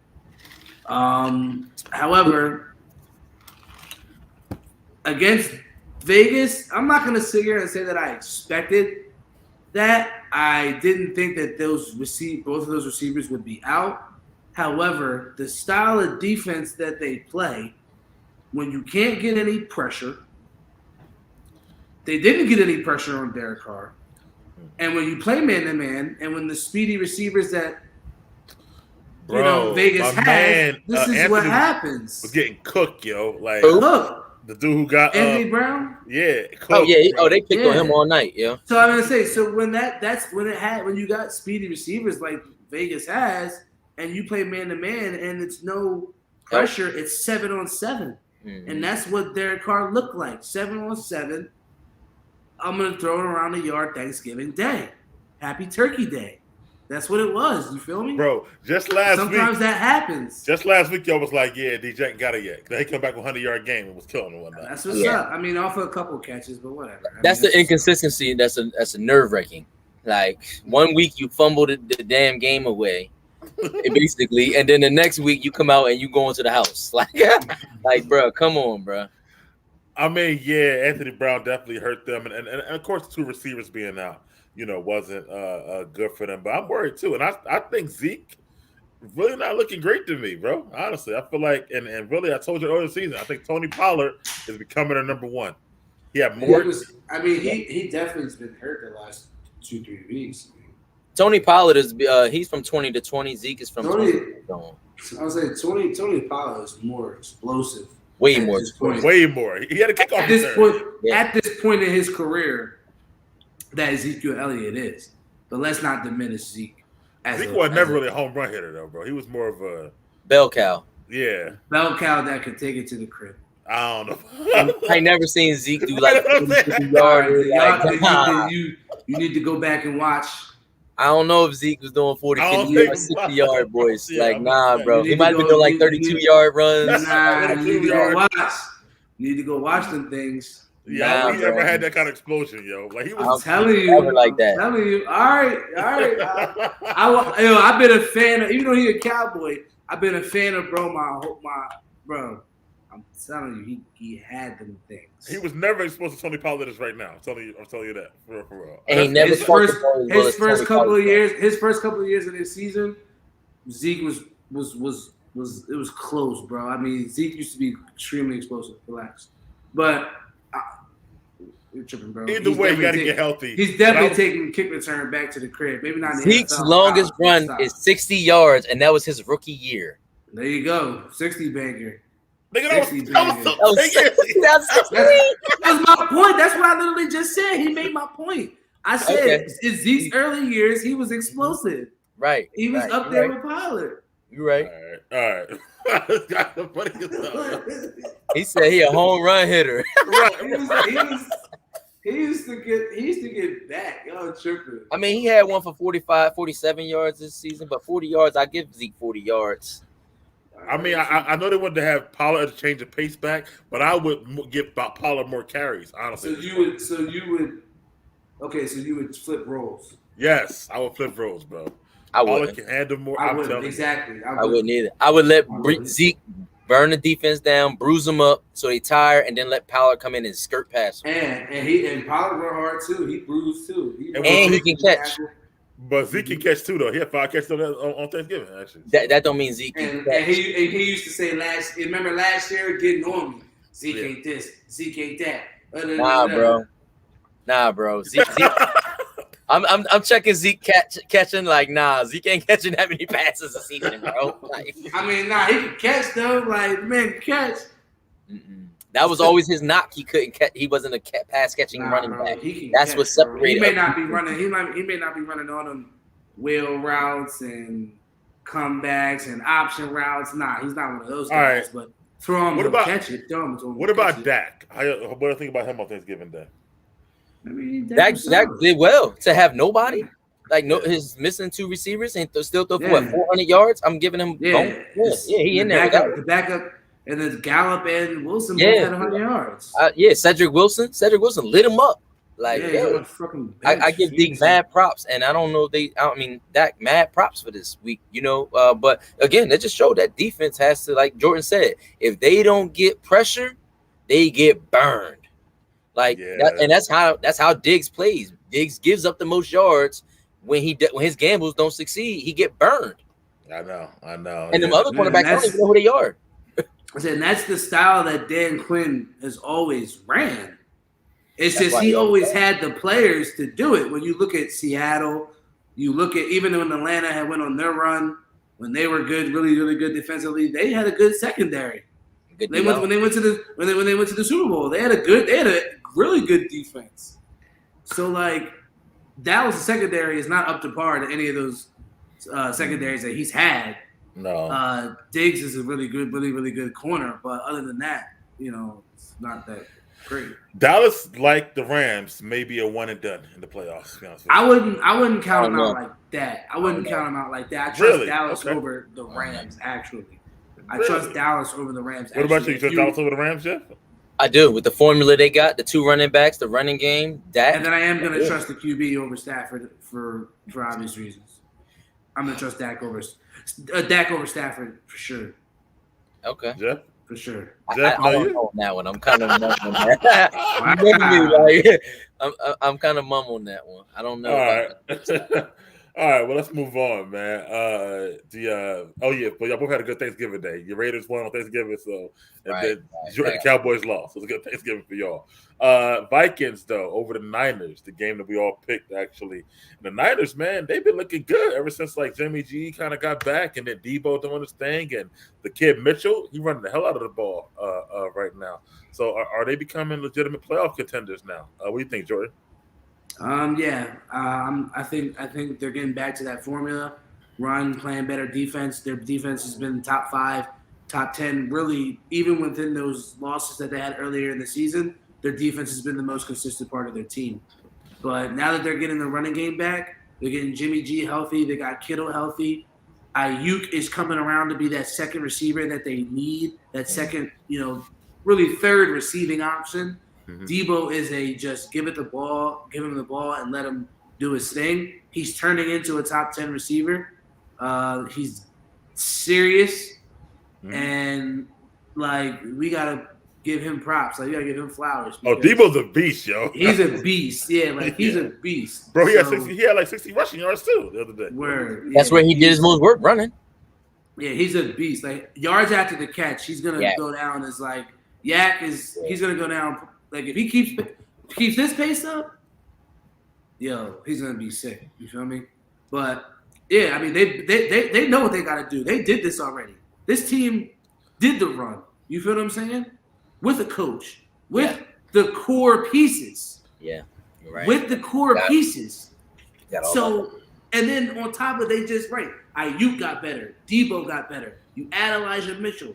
Lamb. However, against Vegas, I'm not going to sit here and say that I expected that. I didn't think that both of those receivers would be out. However, the style of defense that they play, when you can't get any pressure, they didn't get any pressure on Derek Carr. And when you play man-to-man, and when the speedy receivers that Vegas has, this is Anthony what happens. Was getting cooked, yo. Like, look. The dude who got Anthony Brown? Yeah. Cooked, they picked on him all night, yeah. So I'm gonna say, when you got speedy receivers like Vegas has, and you play man-to-man, and it's no pressure, it's 7-on-7. Mm-hmm. And that's what Derek Carr looked like. 7-on-7. I'm going to throw it around the yard Thanksgiving Day. Happy Turkey Day. That's what it was. You feel me? Bro, sometimes that happens. Just last week, y'all was like, yeah, DJ ain't got it yet. They come back with a 100-yard game and was killing and whatnot. That's what's up. I mean, off of a couple of catches, but whatever. That's the inconsistency. That's a nerve-wracking. Like, 1 week you fumbled the damn game away, basically, and then the next week you come out and you go into the house. Like, bro, come on, bro. I mean, yeah, Anthony Brown definitely hurt them, and of course, 2 receivers being out, wasn't good for them. But I'm worried too, and I think Zeke really not looking great to me, bro. Honestly, I feel like, and really, I told you earlier in the season, I think Tony Pollard is becoming our number one. He had more. He definitely has been hurt the last 2-3 weeks. Tony Pollard is he's from 20 to 20. Zeke is from 20 to 20. I was saying Tony Pollard is more explosive. Way more. Way more. He had a kickoff at this point in his career that Ezekiel Elliott is. But let's not diminish Zeke. Zeke was never really a home run hitter, though, bro. He was more of a bell cow. Yeah. Bell cow that could take it to the crib. I don't know. I never seen Zeke do like 50 yards. You need to go back and watch. I don't know if Zeke was doing 40, 50 yards, 60 yard boys. Like, nah, bro. He might have been doing like 32-yard runs. Nah, you need to go watch them things. Yeah, he never had that kind of explosion, yo. Like he was telling you, like that. Telling you. All right. I've been a fan of, even though he's a Cowboy, I've been a fan of bro. I'm I'm telling you, he had them things. He was never exposed to Tony Pollard is right now. I'm telling you that for real. And he never his first couple of years of this season, Zeke was it was close, bro. I mean, Zeke used to be extremely explosive. Relax, but you're tripping, bro. Either way, you got to get healthy. He's definitely taking kick return back to the crib. Maybe not. In the Zeke's NFL. longest run is 60 yards, and that was his rookie year. There you go, 60 banger. Nigga, That was my point. That's what I literally just said. He made my point. I said in Zeke's early years, he was explosive. Right. He was up there with Pollard. You're right. All right. He said he a home run hitter. Right. He used to get back. Y'all tripping. I mean, he had one for 45, 47 yards this season, but 40 yards, I give Zeke 40 yards. I mean, I know they wanted to have Pollard change the pace back, but I would give Pollard more carries, honestly. So you would flip roles. Yes, I would flip roles, bro. I Pollard wouldn't. can handle more. I wouldn't. Exactly. I wouldn't either. I would let Zeke burn the defense down, bruise them up so they tire, and then let Pollard come in and skirt past him. And Pollard were hard too. He bruised too. And he can catch. But Zeke can catch too, though. He had 5 catches on Thanksgiving, actually. That don't mean Zeke can catch. And he used to say remember last year getting on me. Zeke ain't this. Zeke ain't that. Nah, bro. Zeke. I'm checking Zeke catching like Zeke ain't catching that many passes a season, bro. Like, I mean, he can catch though. Like man, can catch. That was always his knock. He couldn't catch. He wasn't a pass catching running back. That's what separated. He may not be running. He may not be running all them wheel routes and comebacks and option routes. Nah, he's not one of those guys. Right. But throw him to catch it. What about Dak? What do you think about him on Thanksgiving Day? I mean, Dak did well to have nobody. Like his missing 2 receivers and still throw for 400 yards. I'm giving him. He in there. The backup. And then Gallup and Wilson both had 100 yards. Cedric Wilson lit him up. Like, I give Zeke mad props, and I don't know Dak mad props for this week, But again, that just showed that defense has to, like Jordan said, if they don't get pressure, they get burned. And that's how Diggs plays. Diggs gives up the most yards when his gambles don't succeed. He get burned. I know. And the other cornerbacks don't even know who they are. And that's the style that Dan Quinn has always ran. It's just he always had the players to do it. When you look at Seattle, you look at even when Atlanta had went on their run, when they were good, really, really good defensively, they had a good secondary. When they went to the Super Bowl, they had a really good defense. So like Dallas' secondary is not up to par to any of those secondaries that he's had. No. Diggs is a really good corner, but other than that, it's not that great. Dallas, like the Rams, may be a one and done in the playoffs. To be honest with you. I wouldn't count them out like that. I trust Dallas over the Rams. Actually, I trust Dallas over the Rams. What about you? You trust Dallas over the Rams, Jeff? I do. With the formula they got, the 2 running backs, the running game, and then I am going to trust the QB over Stafford for obvious reasons. I'm going to trust Dak over Stafford for sure. Okay. Jeff? For sure. Jeff, I don't know on that one. I'm kind of mum on that. I'm kind of mum on that one. I don't know. All right. All right, well, let's move on, man. But y'all both had a good Thanksgiving Day. Your Raiders won on Thanksgiving, the Cowboys lost. So it was a good Thanksgiving for y'all. Vikings, though, over the Niners, the game that we all picked, actually. And the Niners, man, they've been looking good ever since, Jimmy G kind of got back, and then Debo doing his thing, and the kid Mitchell, he running the hell out of the ball right now. So are they becoming legitimate playoff contenders now? What do you think, Jordan? I think they're getting back to that formula. Run, playing better defense. Their defense has been top 5, top 10, really, even within those losses that they had earlier in the season, their defense has been the most consistent part of their team. But now that they're getting the running game back, they're getting Jimmy G healthy, they got Kittle healthy. Ayuk is coming around to be that second receiver that they need, that second, really third receiving option. Mm-hmm. Debo is just give him the ball and let him do his thing. He's turning into a top 10 receiver. He's serious and like we gotta give him props. Like we gotta give him flowers. Oh, Debo's a beast, yo. He's a beast. Yeah, like he's a beast. Bro, he had like 60 rushing yards too the other day. Word. That's where he did his most work running. Yeah, he's a beast. Like yards after the catch, he's gonna go down as like he's gonna go down. Like if he keeps this pace up, yo, he's gonna be sick. You feel me? But yeah, I mean they know what they gotta do. They did this already. This team did the run. You feel what I'm saying? With a coach, with the core pieces. Yeah, you're right. With the core pieces. So, and then on top of Ayuk got better. Debo got better. You add Elijah Mitchell.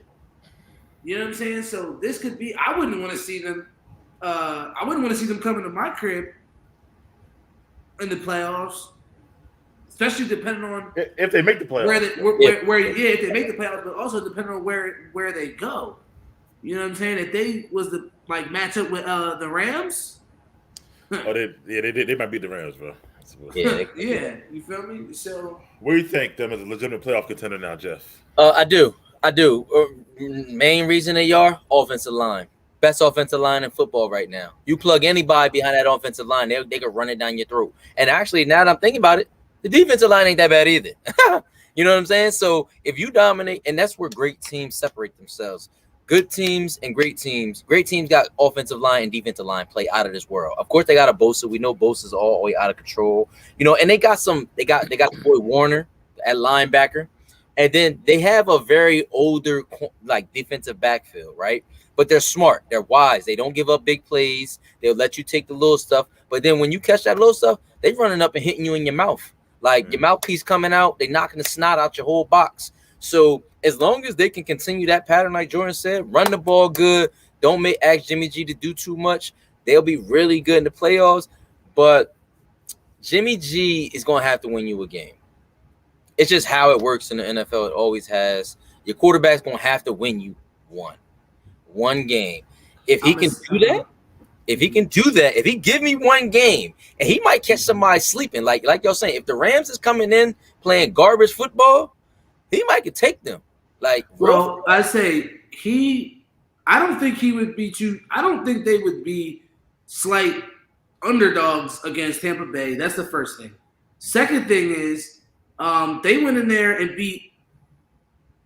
You know what I'm saying? So this could be. I wouldn't want to see them. I wouldn't want to see them coming to my crib in the playoffs, especially depending on if they make the playoffs. If they make the playoffs, but also depending on where they go. You know what I'm saying? If they was the match up with the Rams. Oh, they might beat the Rams, bro. Yeah, you feel me? So, where do you think them as a legitimate playoff contender now, Jeff? I do. Main reason they are offensive line. Best offensive line in football right now. You plug anybody behind that offensive line, they can run it down your throat. And actually, now that I'm thinking about it, the defensive line ain't that bad either. You know what I'm saying? So if you dominate, and that's where great teams separate themselves. Good teams and great teams. Great teams got offensive line and defensive line play out of this world. Of course, they got a Bosa. We know Bosa's all the way out of control. You know, and they got the boy Warner at linebacker. And then they have a very older defensive backfield, right? But they're smart. They're wise. They don't give up big plays. They'll let you take the little stuff. But then when you catch that little stuff, they're running up and hitting you in your mouth. Your mouthpiece coming out, they're knocking the snot out your whole box. So as long as they can continue that pattern, like Jordan said, run the ball good, don't ask Jimmy G to do too much, they'll be really good in the playoffs. But Jimmy G is going to have to win you a game. It's just how it works in the NFL. It always has. Your quarterback's going to have to win you one game. If he can do that, if he give me one game, and he might catch somebody sleeping, like y'all saying, if the Rams is coming in playing garbage football, he might could take them. Well, I say I don't think they would be slight underdogs against Tampa Bay. That's the first thing. Second thing is they went in there and beat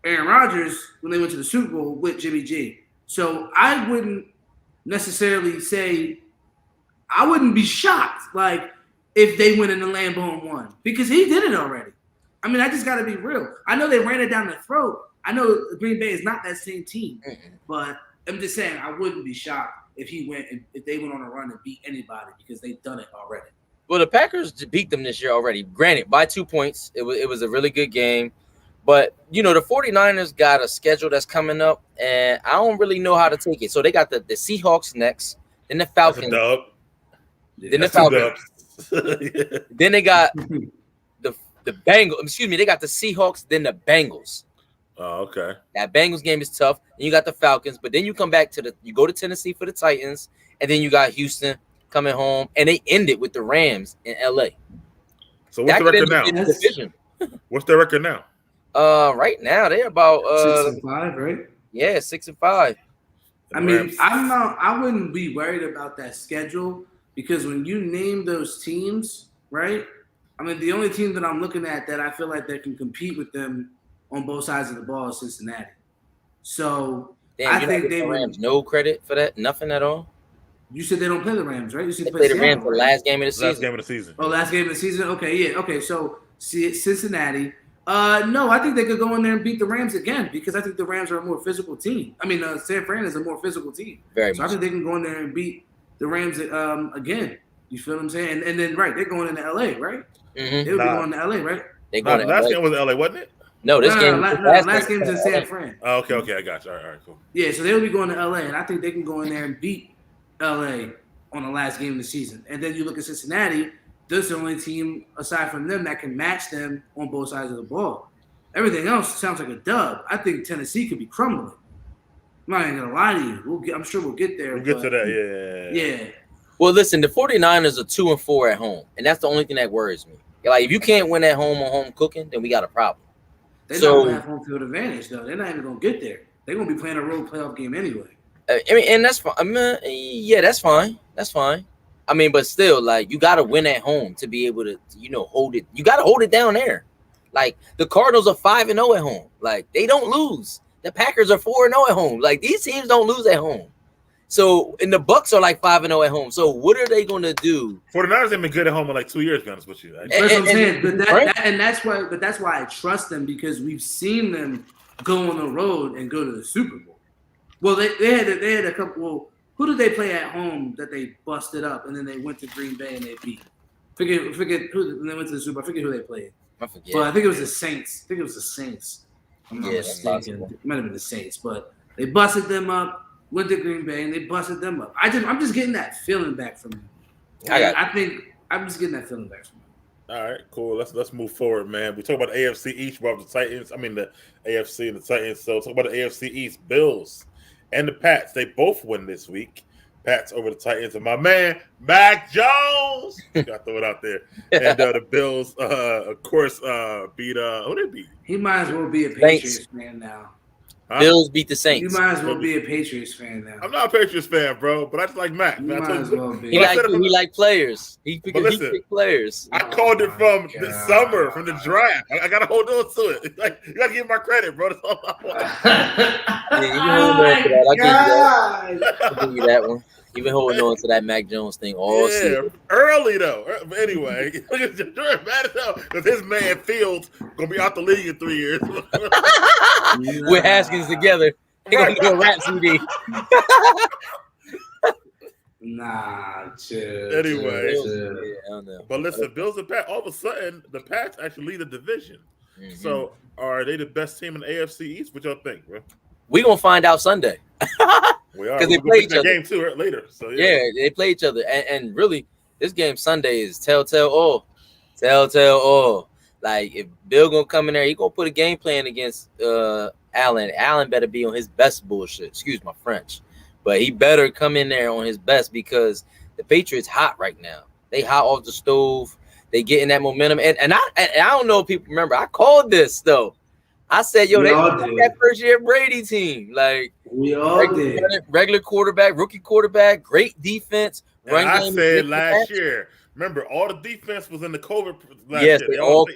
Aaron Rodgers when they went to the Super Bowl with Jimmy G. So I wouldn't necessarily say I wouldn't be shocked if they went in the Lambeau and won because he did it already. I mean, I just got to be real. I know they ran it down their throat. I know Green Bay is not that same team, but I'm just saying I wouldn't be shocked if they went on a run and beat anybody because they've done it already. Well, the Packers beat them this year already. Granted, by 2 points. It was a really good game. But, the 49ers got a schedule that's coming up, and I don't really know how to take it. So they got the Seahawks next, then the Falcons. Then the Falcons. Then they got the Bengals. Excuse me, they got the Seahawks, then the Bengals. Oh, okay. That Bengals game is tough. Then you got the Falcons, but then you come back you go to Tennessee for the Titans, and then you got Houston coming home, and they end it with the Rams in LA. So what's the record now? What's their record now? Right now they're about 6-5, right? Yeah, 6-5. I mean, I wouldn't be worried about that schedule because when you name those teams, right? I mean, the only team that I'm looking at that I feel like they can compete with them on both sides of the ball is Cincinnati. So I think they Rams no credit for that, nothing at all. You said they don't play the Rams, right? You said they play the Rams for the last game of the season. Last game of the season. Oh, last game of the season. Okay, yeah. Okay, so Cincinnati. No, I think they could go in there and beat the Rams again because I think the Rams are a more physical team. I mean, San Fran is a more physical team. Very so much. I think they can go in there and beat the Rams again. You feel what I'm saying? And then, right, they're going into LA, right? Mm-hmm. They would be going to LA, right? Last game was LA, wasn't it? No, this game. Last game's in San Fran. Oh, okay, I got you. All right, cool. Yeah, so they will be going to LA, and I think they can go in there and beat LA on the last game of the season. And then you look at Cincinnati, that's the only team aside from them that can match them on both sides of the ball. Everything else sounds like a dub. I think Tennessee could be crumbling. I'm not even going to lie to you. I'm sure we'll get there. We'll get to that, Yeah. Well, listen, the 49ers are 2-4 at home, and that's the only thing that worries me. If you can't win at home on home cooking, then we got a problem. They're not going to have home field advantage, though. They're not even going to get there. they're gonna be playing a road playoff game anyway. I mean, and that's fine. I mean, yeah, that's fine. That's fine. I mean, but still, like, you got to win at home to be able to, hold it. You got to hold it down there. Like, the Cardinals are 5-0 at home. Like, they don't lose. The Packers are 4-0 at home. Like, these teams don't lose at home. So, and the Bucs are like 5-0 at home. So, what are they going to do? 49ers have been good at home in like 2 years, to be honest with you. That's what I'm saying. But that's why I trust them, because we've seen them go on the road and go to the Super Bowl. Well, they had a couple. Well, who did they play at home that they busted up, and then they went to Green Bay and they beat? Forget who. And they went to the Super Bowl. I forget who they played. I forget. But I think it was the Saints. I'm not mistaken. It might have been the Saints, but they busted them up. Went to Green Bay and they busted them up. I'm just getting that feeling back from them. I think I'm just getting that feeling back from them. All right, cool. Let's move forward, man. We talk about the AFC East, about the Titans. I mean the AFC and the Titans. So talk about the AFC East. Bills and the Pats. They both win this week. Pats over the Titans, and my man Mac Jones. Gotta throw it out there. And the Bills, of course, beat. Who they beat? He might as well be a Patriots fan now. Huh? Bills beat the Saints. You might as well be a Patriots fan now. I'm not a Patriots fan, bro, but I just like Mac. You might as well be. He like players. He picked players. I called it from the summer, from the draft. I gotta hold on to it. Like, you gotta give my credit, bro. That's all I want. You can hold on to that. I'll give you that one. You've been holding on to that Mac Jones thing all season. Early though. But anyway, you're mad as hell because his man Fields gonna be out the league in 3 years. With Haskins together, they're gonna do a rap CD. Chill. Anyway, chill. But listen, Bills and Pats. All of a sudden, the Pats actually lead the division. Mm-hmm. So, are they the best team in the AFC East? What y'all think, bro? We gonna find out Sunday. We are. Because they play each other. Game too later. So yeah, they play each other, and really, this game Sunday is telltale all. Like, if Bill gonna come in there, he gonna put a game plan against Allen. Allen better be on his best bullshit. Excuse my French, but he better come in there on his best, because the Patriots hot right now. They hot off the stove. They getting that momentum, and I don't know if people remember. I called this though. I said, yo, they that first year Brady team. Like, we all did. Regular quarterback, rookie quarterback, great defense. And I said last year, remember, all the defense was in the COVID last year.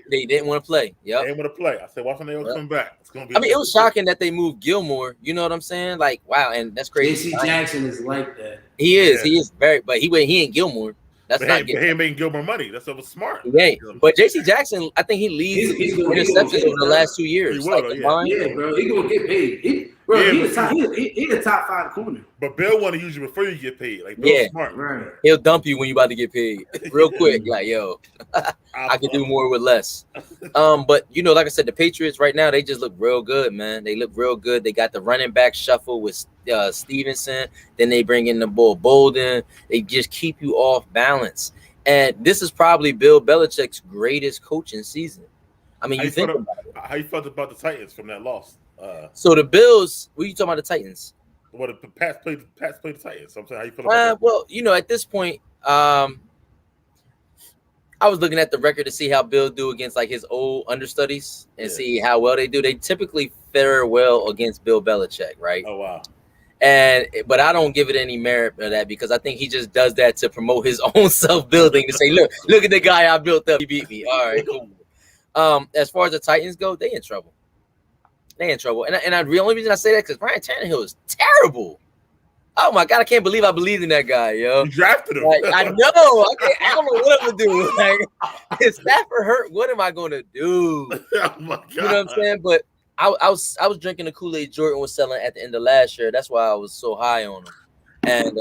They didn't want to play. Yep. They didn't want to play. I said, watch when they all come back. It's gonna be. It was shocking that they moved Gilmore. You know what I'm saying? Like, wow, and that's crazy. JC Jackson is like that. He is very, but he ain't Gilmore. That's not. He ain't making Gilmore money. That's was smart. Yeah, but JC Jackson, I think he leads interceptions over the last 2 years. He will, bro. He gonna get paid. He the top 5 corner. But Bill want to use you before you get paid. Like, Bill's smart. Right. He'll dump you when you about to get paid real quick. Like, yo, I can do more with less. But like I said, the Patriots right now, they just look real good, man. They look real good. They got the running back shuffle with Stevenson. Then they bring in the bull Bolden. They just keep you off balance. And this is probably Bill Belichick's greatest coaching season. I mean, how you felt about the Titans from that loss? So the Bills, what are you talking about, the Titans? Well, the Pats played the Titans. So I'm saying, how you feel about that? Well, at this point, I was looking at the record to see how Bill do against like his old understudies and see how well they do. They typically fare well against Bill Belichick, right? Oh wow. But I don't give it any merit for that, because I think he just does that to promote his own self-building, to say, look at the guy I built up. He beat me. All right, cool. As far as the Titans go, they in trouble. And the only reason I say that because Ryan Tannehill is terrible. Oh my God, I can't believe I believed in that guy, yo. You drafted him. Like, I know. I don't know what I'm gonna do. Like, if Stafford hurt, what am I gonna do? Oh my God. You know what I'm saying? But I was drinking the Kool-Aid Jordan was selling at the end of last year. That's why I was so high on him. And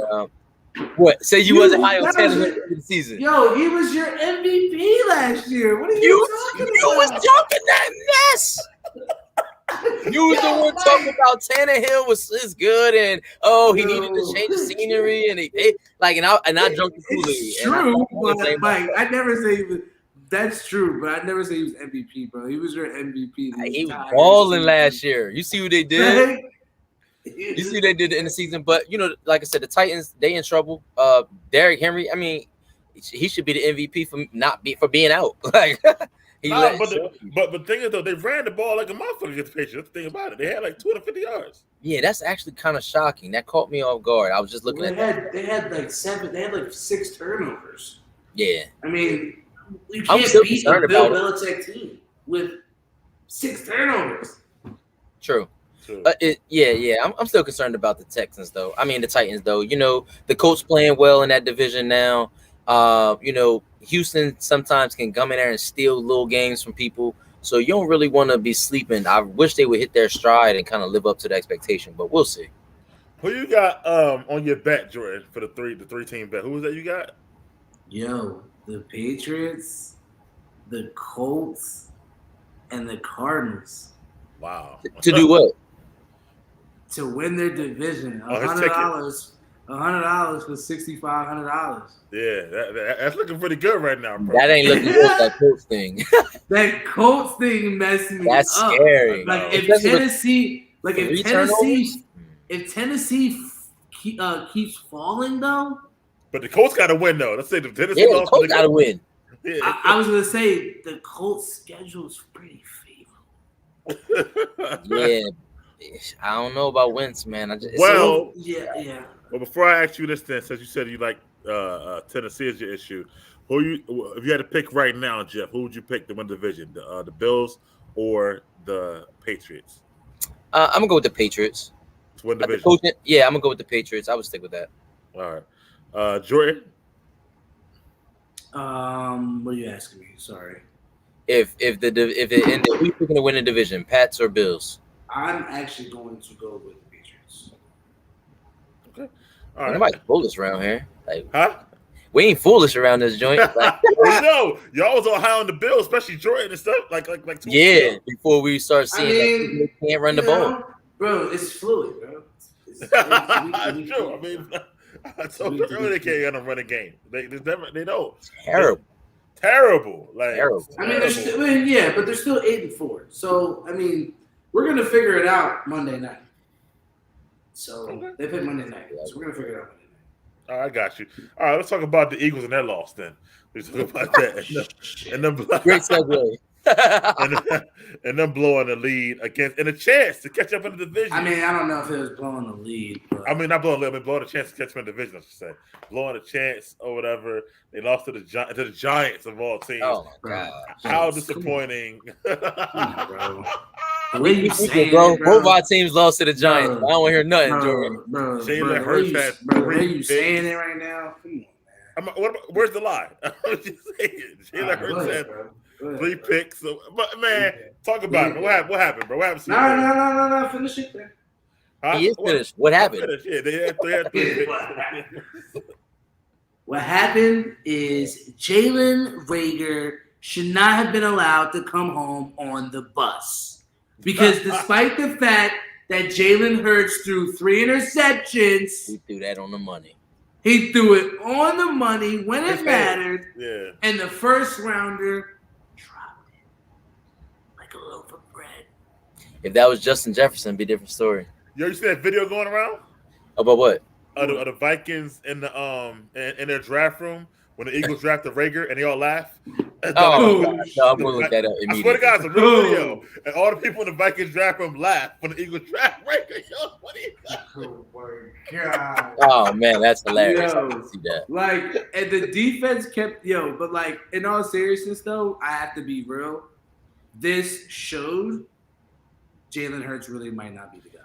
what? Say you wasn't high on Tannehill for the season? Yo, he was your MVP last year. What are you talking about? You was talking that mess. You was the one talking about Tannehill is good, and he needed to change the scenery, and I drank the Kool-Aid. It's true, but Mike, I never say he was. That's true, but I never say he was MVP, bro. He was your MVP. He was balling last year. You see what they did? You see what they did in the season, but like I said, the Titans, they in trouble. Derrick Henry, I mean, he should be the MVP for being out. Like, But the thing is though, they ran the ball like a motherfucker against the Patriots. That's the thing about it. They had like 250 yards. Yeah, that's actually kind of shocking. That caught me off guard. I was just looking at. They had like 6 turnovers. Yeah. I mean, you I'm can't still beat concerned the Bill about Belichick team with 6 turnovers. True. I'm still concerned about the Texans though. I mean the Titans though. You know, the Colts playing well in that division now. You know, Houston sometimes can come in there and steal little games from people. So you don't really want to be sleeping. I wish they would hit their stride and kind of live up to the expectation, but we'll see. Who you got on your bet, Jordan, for the three team bet? Who was that you got? Yo, the Patriots, the Colts, and the Cardinals. Wow. To do what? To win their division. $100 for $6,500. Yeah, that's looking pretty good right now, bro. That ain't looking good. That Colts thing. That Colts thing messed me That's up. scary. Like if Tennessee keeps falling though. But the Colts got to win though. Let's say the Tennessee the Colts got to win. Yeah. I was gonna say the Colts schedule is pretty favorable. Yeah, I don't know about Wentz, man. Yeah. Well, before I ask you this, then, since you said you like Tennessee is your issue, if you had to pick right now, Jeff, who would you pick to win the division? The Bills or the Patriots? I'm gonna go with the Patriots. To win the division. I'm gonna go with the Patriots. I would stick with that. All right, Jordan. What are you asking me? Sorry. If who's picking to win the division, Pats or Bills? I'm actually going to go with the Patriots. Okay. All right. Nobody's foolish around here. Like, huh? We ain't foolish around this joint. Like, no, y'all was all high on the Bills, especially Jordan and stuff. Like before we start seeing they can't run the ball. Bro, it's fluid, bro. It's true. I mean, I told you earlier they can't run a game. They don't. Terrible. Like terrible. I mean, but they're still 8-4. So I mean, we're gonna figure it out Monday night. So they play Monday night. So we're gonna figure it out Monday night. All right, I got you. All right, let's talk about the Eagles and their loss then. Let's talk about that. And then great segue. and them blowing the lead and a chance to catch up in the division. I mean, I don't know if it was blowing the lead. But... I mean, not blowing the lead, but blowing a chance to catch up in the division, I should say. Blowing a chance or whatever. They lost to the Giants of all teams. Oh, my God. How disappointing. Bro. The way you saying bro. It, bro. Both our teams lost to the Giants. I don't want to hear nothing, Jordan. Jalen Hurts had the way you saying it right now, come on, man. Where's the lie? I'm just saying. Jalen Hurts had 3 picks. But man, talk about it. What happened, bro? What happened? No. Finish it there. He is finished. What happened? Yeah, they had 3 picks. What happened is Jalen Reagor should not have been allowed to come home on the bus. Because despite the fact that Jalen Hurts threw 3 interceptions, he threw that on the money. He threw it on the money when it mattered. Yeah. And the first rounder dropped it like a loaf of bread. If that was Justin Jefferson, it'd be a different story. You see that video going around? About what? Of the Vikings in the in their draft room when the Eagles drafted Rager and they all laugh. Oh, gosh. No, I'm going to look that up immediately. I swear to God, it's a real video. And all the people in the Vikings draft room laugh when the Eagles draft Rager. Yo, what are you Oh, my God. Oh, man, that's hilarious. Yo, I can see that. Like, and the defense kept, but like, in all seriousness, though, I have to be real. This showed Jalen Hurts really might not be the guy.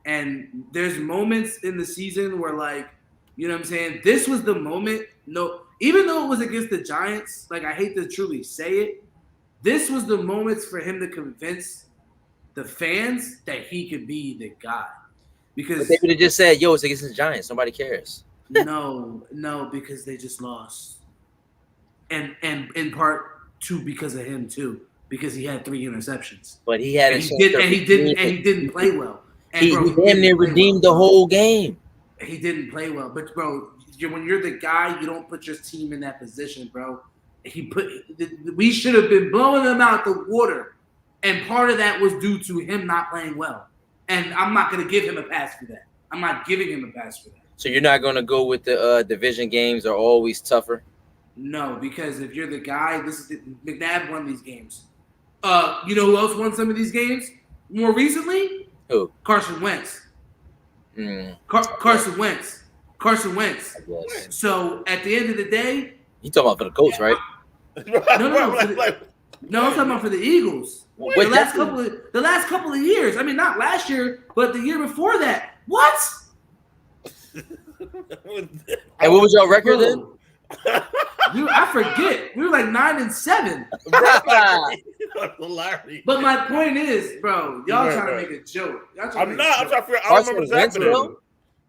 And there's moments in the season where, like, you know what I'm saying? This was the moment. No, even though it was against the Giants, like, I hate to truly say it, this was the moments for him to convince the fans that he could be the guy. Because they would have just said, "Yo, it's against the Giants. Nobody cares." No, because they just lost, and in part too because of him too, because he had 3 interceptions. But he had he didn't play well. And he damn near redeemed the whole game. He didn't play well, but bro, when you're the guy, you don't put your team in that position, bro. We should have been blowing them out the water, and part of that was due to him not playing well. And I'm not going to give him a pass for that. I'm not giving him a pass for that. So you're not going to go with the division games are always tougher? No, because if you're the guy, McNabb won these games. You know who else won some of these games more recently? Who? Carson Wentz. Carson Wentz. Carson Wentz. Yes. So at the end of the day, You talking about for the Colts, right? No, I'm talking about for the Eagles. The last couple of years. I mean, not last year, but the year before that. What? And what was your record then? Dude, I forget. We were like 9-7. Hilarious. But my point is, bro, y'all trying to make a joke. I'm not. I'm trying to figure out. I don't remember Wentz, exactly.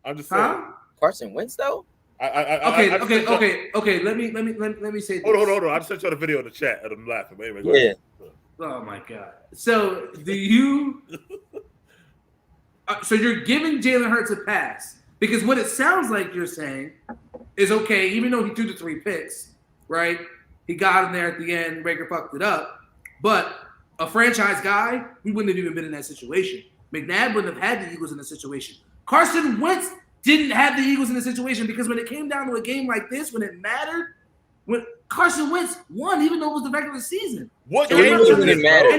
I'm just saying. Carson Wentz, though. Okay. Let me say this. Hold on. I just sent you the video in the chat of them laughing. Anyway, go Yeah. ahead. Oh my god. So do you? So you're giving Jalen Hurts a pass because what it sounds like you're saying is okay, even though he threw the 3 picks, right? He got him there at the end. Rager fucked it up, but a franchise guy, we wouldn't have even been in that situation. McNabb wouldn't have had the Eagles in the situation. Carson Wentz didn't have the Eagles in the situation because when it came down to a game like this, when it mattered, when Carson Wentz won, even though it was the regular season. What game did it matter?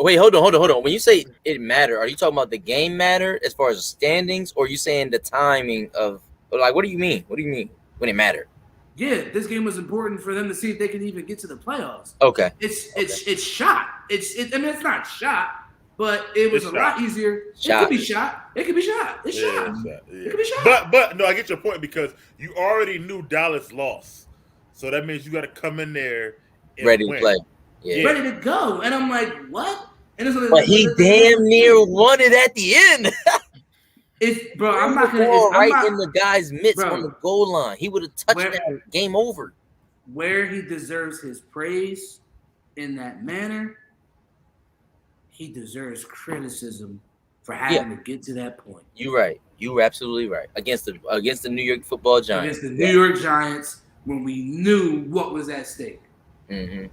Wait, hold on. When you say it mattered, are you talking about the game mattered as far as the standings, or are you saying the timing of like what do you mean? What do you mean when it mattered? Yeah, this game was important for them to see if they can even get to the playoffs. Okay. It's shot. I mean, it's not shot, but it was a lot easier. Shot. It could be shot. It could be shot. It's shot. It could be shot. But no, I get your point because you already knew Dallas lost. So that means you got to come in there and ready win. to play. Yeah. Ready to go. And I'm like, what? And but he damn near won it at the end. I'm not going to in the guy's midst on the goal line. He would have touched that game over. Where he deserves his praise in that manner, he deserves criticism for having to get to that point. You're right. You were absolutely right. Against the New York Football Giants. Against the New York Giants. When we knew what was at stake. Mm-hmm.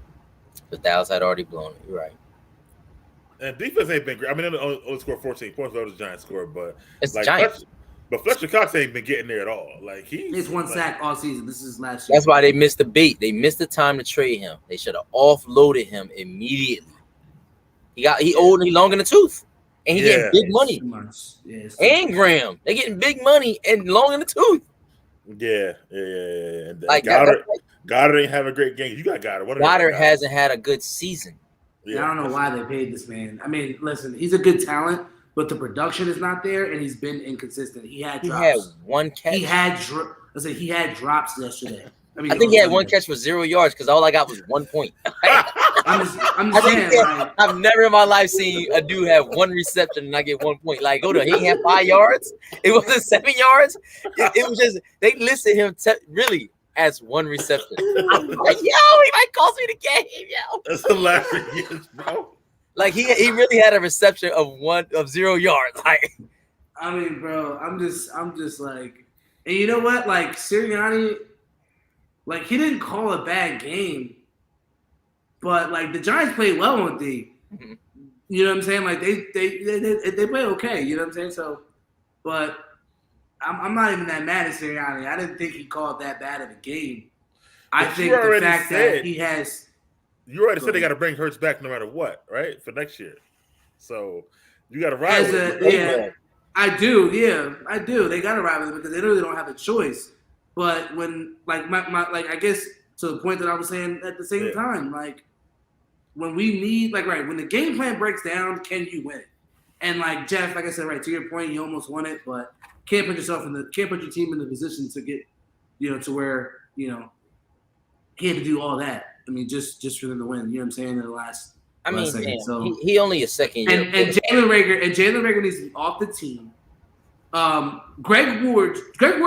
But Dallas had already blown it. You're right. And defense ain't been great. I mean, they only scored 14 points. That was the Giants score, but it's like Giants. But Fletcher Cox ain't been getting there at all. Like he's one sack all season. This is last year. That's why they missed the beat. They missed the time to trade him. They should have offloaded him immediately. He old and he long in the tooth, and he getting big money. And Graham, they getting big money and long in the tooth. Yeah. Like Goddard ain't having a great game. You got Goddard. Goddard hasn't had a good season. Yeah, I don't know why they paid this man. I mean, listen, he's a good talent, but the production is not there, and he's been inconsistent. He had one catch. He had drops yesterday. I think he had one catch for 0 yards because all I got was 1 point. I'm just saying. I've never in my life seen a dude have one reception and I get 1 point. Like, he had 5 yards. It wasn't 7 yards. It was just they listed him really as one reception. I'm like, he might cost me the game, That's hilarious, bro. Like he really had a reception of 0 yards. Like, I mean, bro, I'm just like, and you know what? Like Sirianni. Like, he didn't call a bad game, but, like, the Giants played well on D. You know what I'm saying? Like, they play okay. You know what I'm saying? So, but I'm not even that mad at Sirianni. I didn't think he called that bad of a game. I think the fact that he has – You already said they got to bring Hurts back no matter what, right, for next year. So, you got to ride with him. Yeah, I do. Yeah, I do. They got to ride with him because they really don't have a choice. But when, like, I guess to the point that I was saying at the same time, like, when we need, like, when the game plan breaks down, can you win it? And, like, Jeff, like I said, to your point, you almost won it, but can't put your team in the position to get, to where, he had to do all that. I mean, just for them to win. You know what I'm saying? In the last second. So he only a second year. And Jalen Rager needs to be off the team. Greg Ward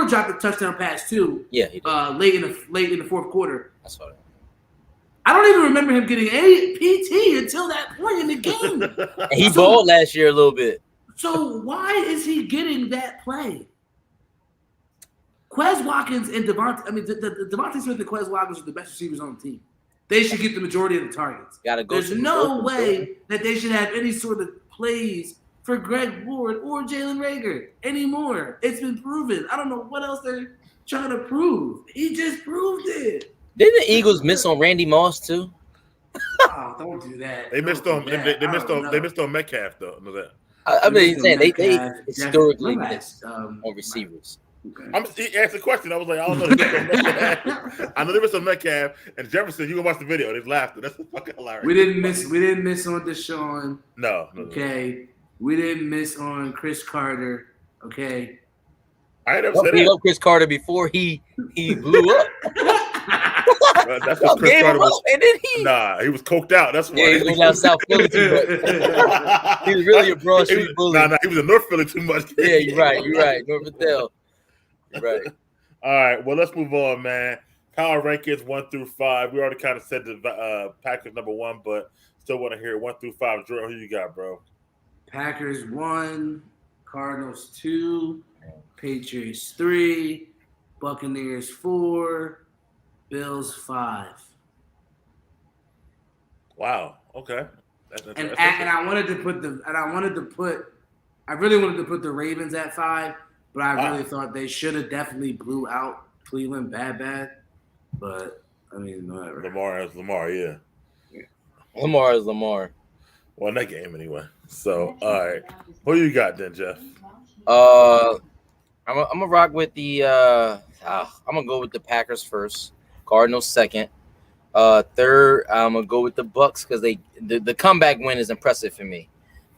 dropped a touchdown pass too. Yeah, he did. Late in the fourth quarter. I saw that. I don't even remember him getting any PT until that point in the game. And he balled last year a little bit. So why is he getting that play? Quez Watkins and Devontae Smith and Quez Watkins are the best receivers on the team. They should get the majority of the targets. There's no way that they should have any sort of plays for Greg Ward or Jalen Rager anymore. It's been proven. I don't know what else they're trying to prove. He just proved it. Didn't the Eagles miss on Randy Moss too? Oh, don't do that. They missed on. They missed on. know. They missed on Metcalf though. Know that. I mean, saying they Metcalf, historically Jeff- missed on receivers. Okay. He asked a question. I was like, I don't know. They missed on Metcalf. I know they missed on Metcalf and Jefferson. You can watch the video. They laughed. That's fucking hilarious. We didn't miss on Deshaun. No. Okay. We didn't miss on Chris Carter. Okay. I ain't never said He that. loved Chris Carter before he blew up. That's what Chris Gave Carter him was. up, and then he Nah, he was coked out. That's why. yeah, he went down South Philly too much. He was really a Broad Street bully. Nah, he was in North Philly too much. Yeah, you're right. North Patel. Right. All right, well, let's move on, man. Power rankings 1 through 5. We already kind of said the Packers number 1, but still want to hear 1 through 5. Jordan, who you got, bro? Packers 1, Cardinals 2, Patriots 3, Buccaneers 4, Bills 5. Wow. Okay. And I wanted to put I really wanted to put the Ravens at 5, but I really thought they should have definitely blew out Cleveland bad. But I mean, whatever. Lamar is Lamar, yeah. Lamar is Lamar. Well, in that game anyway. So, all right. Who you got then, Jeff? I'm gonna rock with the I'm gonna go with the Packers first, Cardinals second, third I'm gonna go with the Bucs because the comeback win is impressive for me.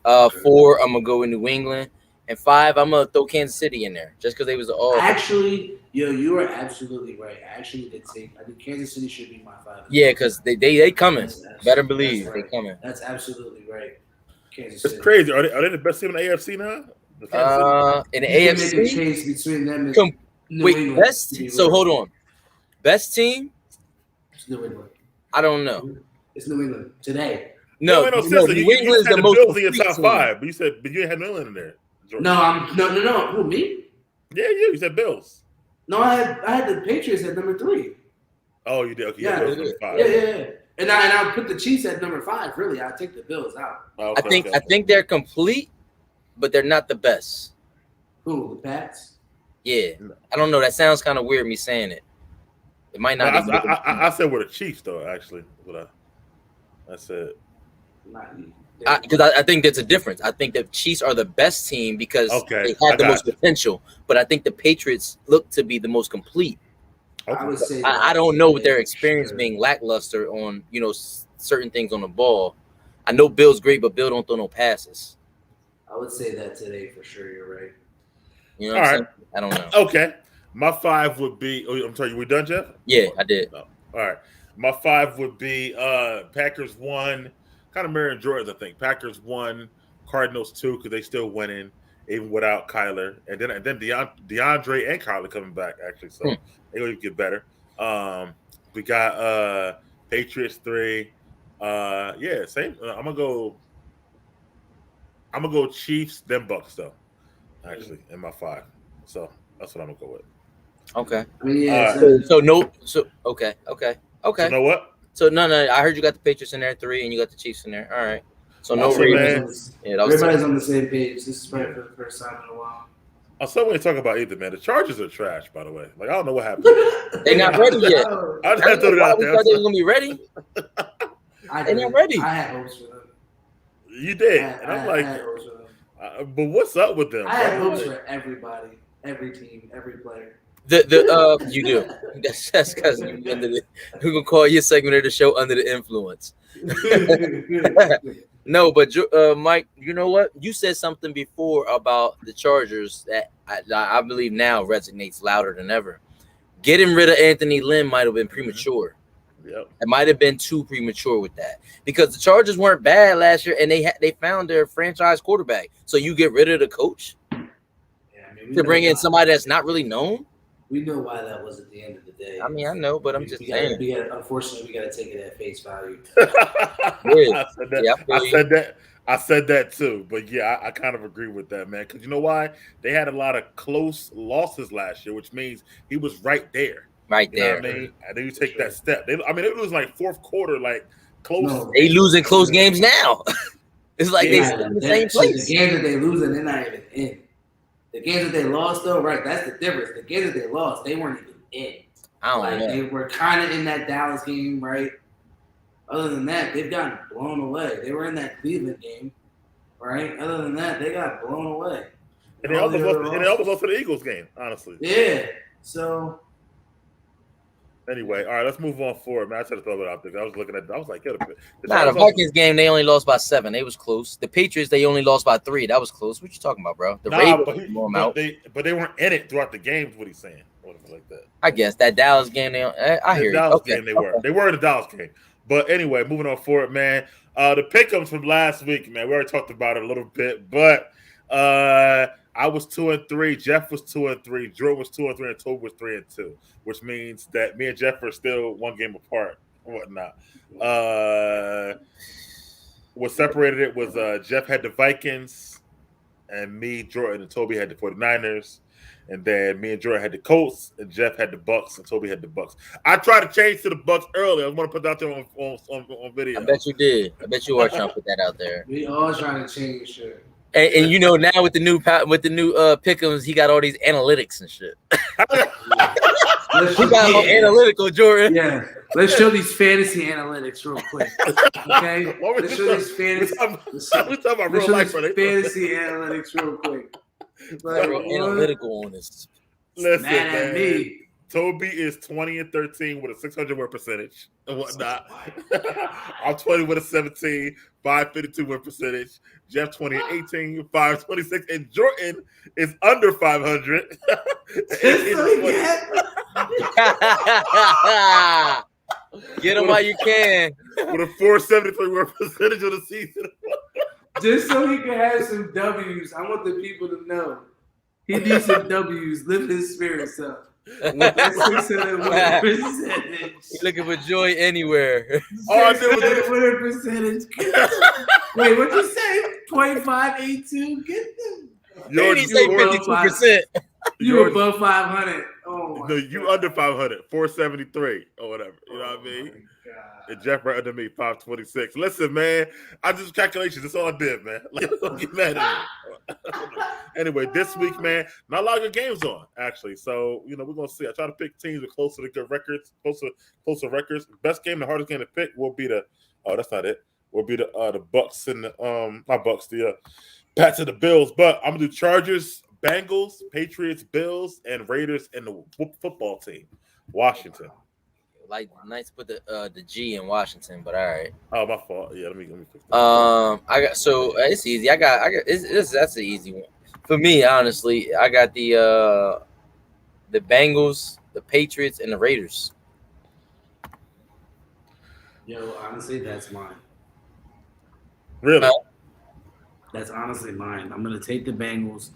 4 I'm gonna go with New England, and 5 I'm gonna throw Kansas City in there just because they was all Actually, you are absolutely right. I actually did think I think Kansas City should be my 5. yeah because they coming. That's Better believe right. they coming. That's absolutely right. Kansas It's City. crazy. Are they the best team in the AFC now? In the You can make a AFC, case between them and New wait, England. best. So hold on, best team. It's New England. I don't know. It's New England today. No, That no, made no sense. New You England is had the the most Bills in your complete top team. 5, but you ain't had New England in there. Jordan. No. Who, me? Yeah, you said Bills. No, I had the Patriots at number 3. Oh, you did. Okay, Yeah, Bills number 5. Yeah. And I put the Chiefs at number 5. Really, I take the Bills out. Oh, I think they're complete, but they're not the best. Who? The Pats? Yeah, I don't know. That sounds kind of weird me saying it. It might not. No, I said we're the Chiefs though. Actually, what I said. Because I think there's a difference. I think the Chiefs are the best team because they have the most potential, but I think the Patriots look to be the most complete. I would say I don't know with their experience being lackluster on certain things on the ball. I know Bill's great, but Bill don't throw no passes. I would say that today for sure. You're right. You know what I'm saying? I don't know. Okay, my 5 would be. Oh, I'm sorry. We done, Jeff? Yeah, I did. No. All right, my 5 would be Packers 1, kind of mirroring Jordan's. I think Packers 1, Cardinals 2 because they still winning even without Kyler, and then DeAndre and Kyler coming back actually, so they gonna get better. We got Patriots 3. Yeah, same. I'm gonna go Chiefs, then Bucs though. Actually, in my 5, so that's what I'm gonna go with. Okay. I mean, yeah. Okay. So you know what? So no, I heard you got the Patriots in there 3, and you got the Chiefs in there. All right. So no Also, Ravens. Man, Yeah, that was everybody's on the same page. This is right for the first time in a while. I still want to talk about either, man. The Chargers are trash, by the way. Like I don't know what happened. They not ready yet. I just had to throw it out We there. thought they were gonna be ready. They're not ready. I had hopes for them. You did, and I'm like, I had hopes for them. but what's up with them? I had hopes for everybody, every team, every player. You do. That's because we're gonna call your segment of the show Under the Influence. No, but Mike, you know what? You said something before about the Chargers that I believe now resonates louder than ever. Getting rid of Anthony Lynn might have been premature. Yep. It might have been too premature with that because the Chargers weren't bad last year, and they found their franchise quarterback. So you get rid of the coach to bring in somebody that's not really known. We know why that was at the end of the day. I mean, I know, but I'm just saying. Unfortunately, we got to take it at face value. I said that. Yeah, I said that too. But yeah, I kind of agree with that, man. Because you know why? They had a lot of close losses last year, which means he was right there. Right You know there. what I mean? And then you take that step. They lose like fourth quarter, like close. No. They losing close games now. It's like they still in the same place. The games that they losing, they're not even in. The games that they lost, though, right? That's the difference. The games that they lost, they weren't even in. I don't know. They were kind of in that Dallas game, right? Other than that, they've gotten blown away. They were in that Cleveland game, right? Other than that, they got blown away. And they almost lost to the Eagles game, honestly. Yeah. So. Anyway, all right, let's move on forward, man. I tried to throw it out there. I was looking at, I was like, the Vikings game, they only lost by 7. They was close. The Patriots, they only lost by 3. That was close. What you talking about, bro? The Ravens, but they weren't in it throughout the game. Is what he's saying, like that. I guess that Dallas game, I hear you. Dallas game, they were in the Dallas game. But anyway, moving on forward, man. The pick'ems from last week, man. We already talked about it a little bit, but I was 2-3. Jeff was 2-3. Drew was 2-3, and Tobi was 3-2, which means that me and Jeff are still one game apart and whatnot. What separated it was Jeff had the Vikings, and me, Jordan, and Tobi had the 49ers. And then me and Jordan had the Colts, and Jeff had the Bucs, and Tobi had the Bucs. I tried to change to the Bucs earlier. I want to put that out there on video. I bet you did. I bet you are trying to put that out there. We all trying to change shit. And now with the new pick'ems, he got all these analytics and shit. He got all analytical, Jordan. Yeah. Let's show these fantasy analytics real quick. Okay? Let's show these fantasy. We're talking about real life, fantasy analytics real quick. Like, analytical on this. Listen, mad at me. Tobi is 20-13 with a 600 win percentage and whatnot. I'm 20 with a 17, 552 win percentage. Jeff 20-18, 526, and Jordan is under 500. Get him while you can. With a 473 win percentage of the season. Just so he can have some W's. I want the people to know. He needs some W's. Lift his spirits up. He's looking for joy anywhere. All I did was winner percentage. Wait, what'd you say? 25.82? Get them. You say 52%. You above 500. Oh, no, you under 500, 473 or whatever. You know what I mean? And Jeff right under me, 526. Listen, man, I just calculations. That's all I did, man. Don't get mad at me. Anyway, this week, man, not a lot of good games on, actually. So, we're going to see. I try to pick teams with closer to good records, closer records. Best game, the hardest game to pick will be that's not it. Will be the Bucs and not Bucs, the Pats and the Bills. But I'm going to do Chargers, Bengals, Patriots, Bills, and Raiders and the football team, Washington. Like nice to put the G in Washington, but all right. Oh, my fault. Yeah, let me fix that. It's easy. That's an easy one for me. Honestly, I got the Bengals, the Patriots, and the Raiders. Yo, honestly, that's mine. Really? That's honestly mine. I'm gonna take the Bengals.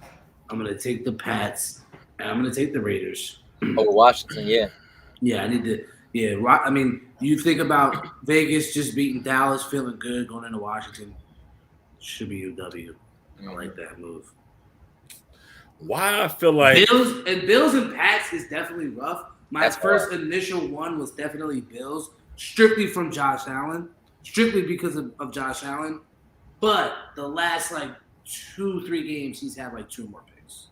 I'm gonna take the Pats, and I'm gonna take the Raiders. Over Washington, yeah. Yeah, I need to. Yeah, I mean, you think about Vegas just beating Dallas, feeling good, going into Washington. Should be UW. I like that move. Why I feel like Bills and Pats is definitely rough. My first initial one was definitely Bills, strictly from Josh Allen, strictly because of Josh Allen. But the last 2-3 games, he's had 2 more picks.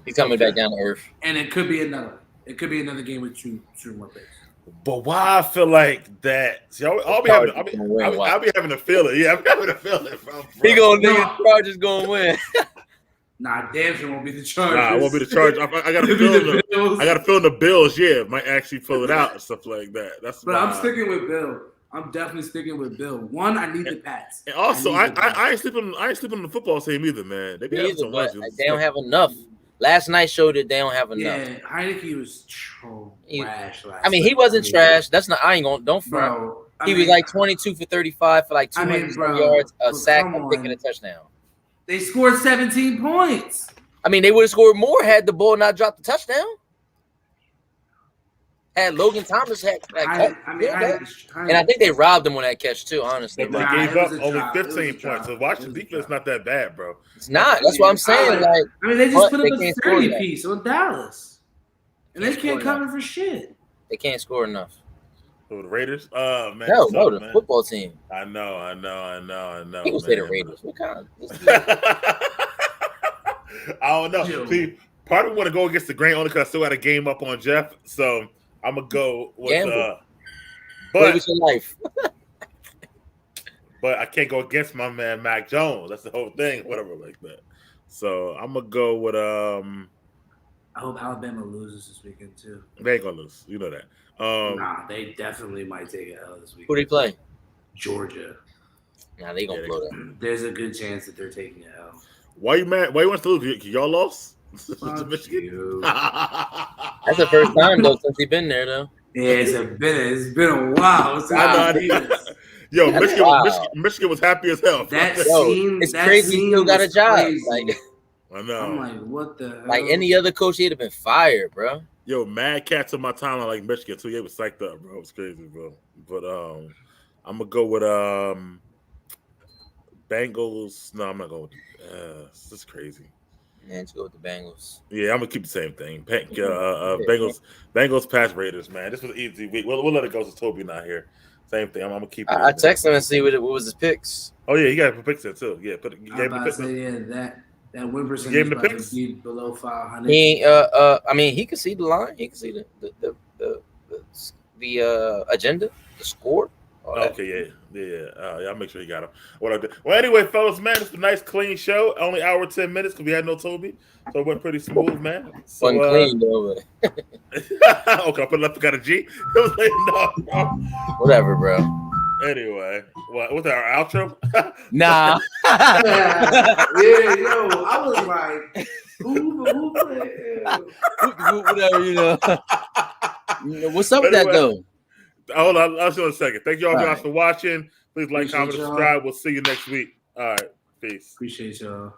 He's coming back down to earth, and it could be another. It could be another game with two more picks. But why I feel like that? See, I'll be having a feeling. Yeah, I'm having a feeling. He gonna think the Chargers gonna win. Nah, damn sure won't be the Chargers. Nah, it won't be the Chargers. I got a feeling. I got a feeling the Bills, might actually pull it out and stuff like that. I'm sticking with Bill. I'm definitely sticking with Bill. One, I need the Pats. And also, I ain't sleeping on the football team either, man. They don't have enough. Last night showed that they don't have enough. Yeah, Heineke was trash last night. He wasn't trash. That's not. I ain't gonna. Don't front. Bro, he was 22 for 35 for 200 yards, a sack, and picking a touchdown. They scored 17 points. They would have scored more had the ball not dropped the touchdown. Had Logan Thomas and I think they robbed him on that catch too. Honestly, they gave up only 15 points. So Washington defense not that bad, bro. It's not. That's what I'm saying. They just put up a 30 piece on Dallas, and they can't cover for shit. They can't score enough. So the Raiders? Man. No, the football team. I know. People say the Raiders. What kind of? I don't know. See, Part of me want to go against the grain only because I still got a game up on Jeff. So I'm gonna go with Gamble. Play with your life. But I can't go against my man Mac Jones. That's the whole thing, whatever like that. So I'm gonna go with I hope Alabama loses this weekend too. They ain't gonna lose, you know that. Nah, they definitely might take an L this weekend. Who they play? Georgia. Nah, they gonna blow that. There's a good chance that they're taking an L. Why you mad? Why you want to lose? Y'all lost? Fuck Michigan? you. That's the first time though since he's been there though. Yeah, it's been a while. Yo, Wow. Michigan was happy as hell. It's crazy he still got a job. Like, I know. I'm like, what the hell? like any other coach, he'd have been fired, bro. Yo, mad cats on my timeline like Michigan too. Yeah, it was psyched up, bro. It was crazy, bro. But I'm gonna go with Bengals. No, I'm not going. This is crazy. Man, let's go with the Bengals. Yeah, I'm gonna keep the same thing. Bengals pass Raiders, man. This was an easy week. We'll let it go since Tobi not here. Same thing. I'm gonna keep it. I text him and see what was his picks. Oh yeah, he got a picks in too. Yeah, I'm about to say, that win percentage gave him the about picks? to be below 500. He I mean, he could see the line. He could see the agenda, the score. Okay, yeah. I'll make sure he got him. Well, anyway, fellas, man, it's a nice, clean show. Only hour 10 minutes because we had no Tobi, so it went pretty smooth, man. So, Fun clean though. Okay, I put up. Got a G. It was like, no. Whatever, bro. Anyway, what's our outro? Nah. Yeah, yo, I was like, who Whatever, you know. What's up with that though? Hold on, I'll show you in a second. Thank you all guys for watching. Please like, Appreciate comment, y'all. subscribe. We'll see you next week. All right, peace. Appreciate y'all.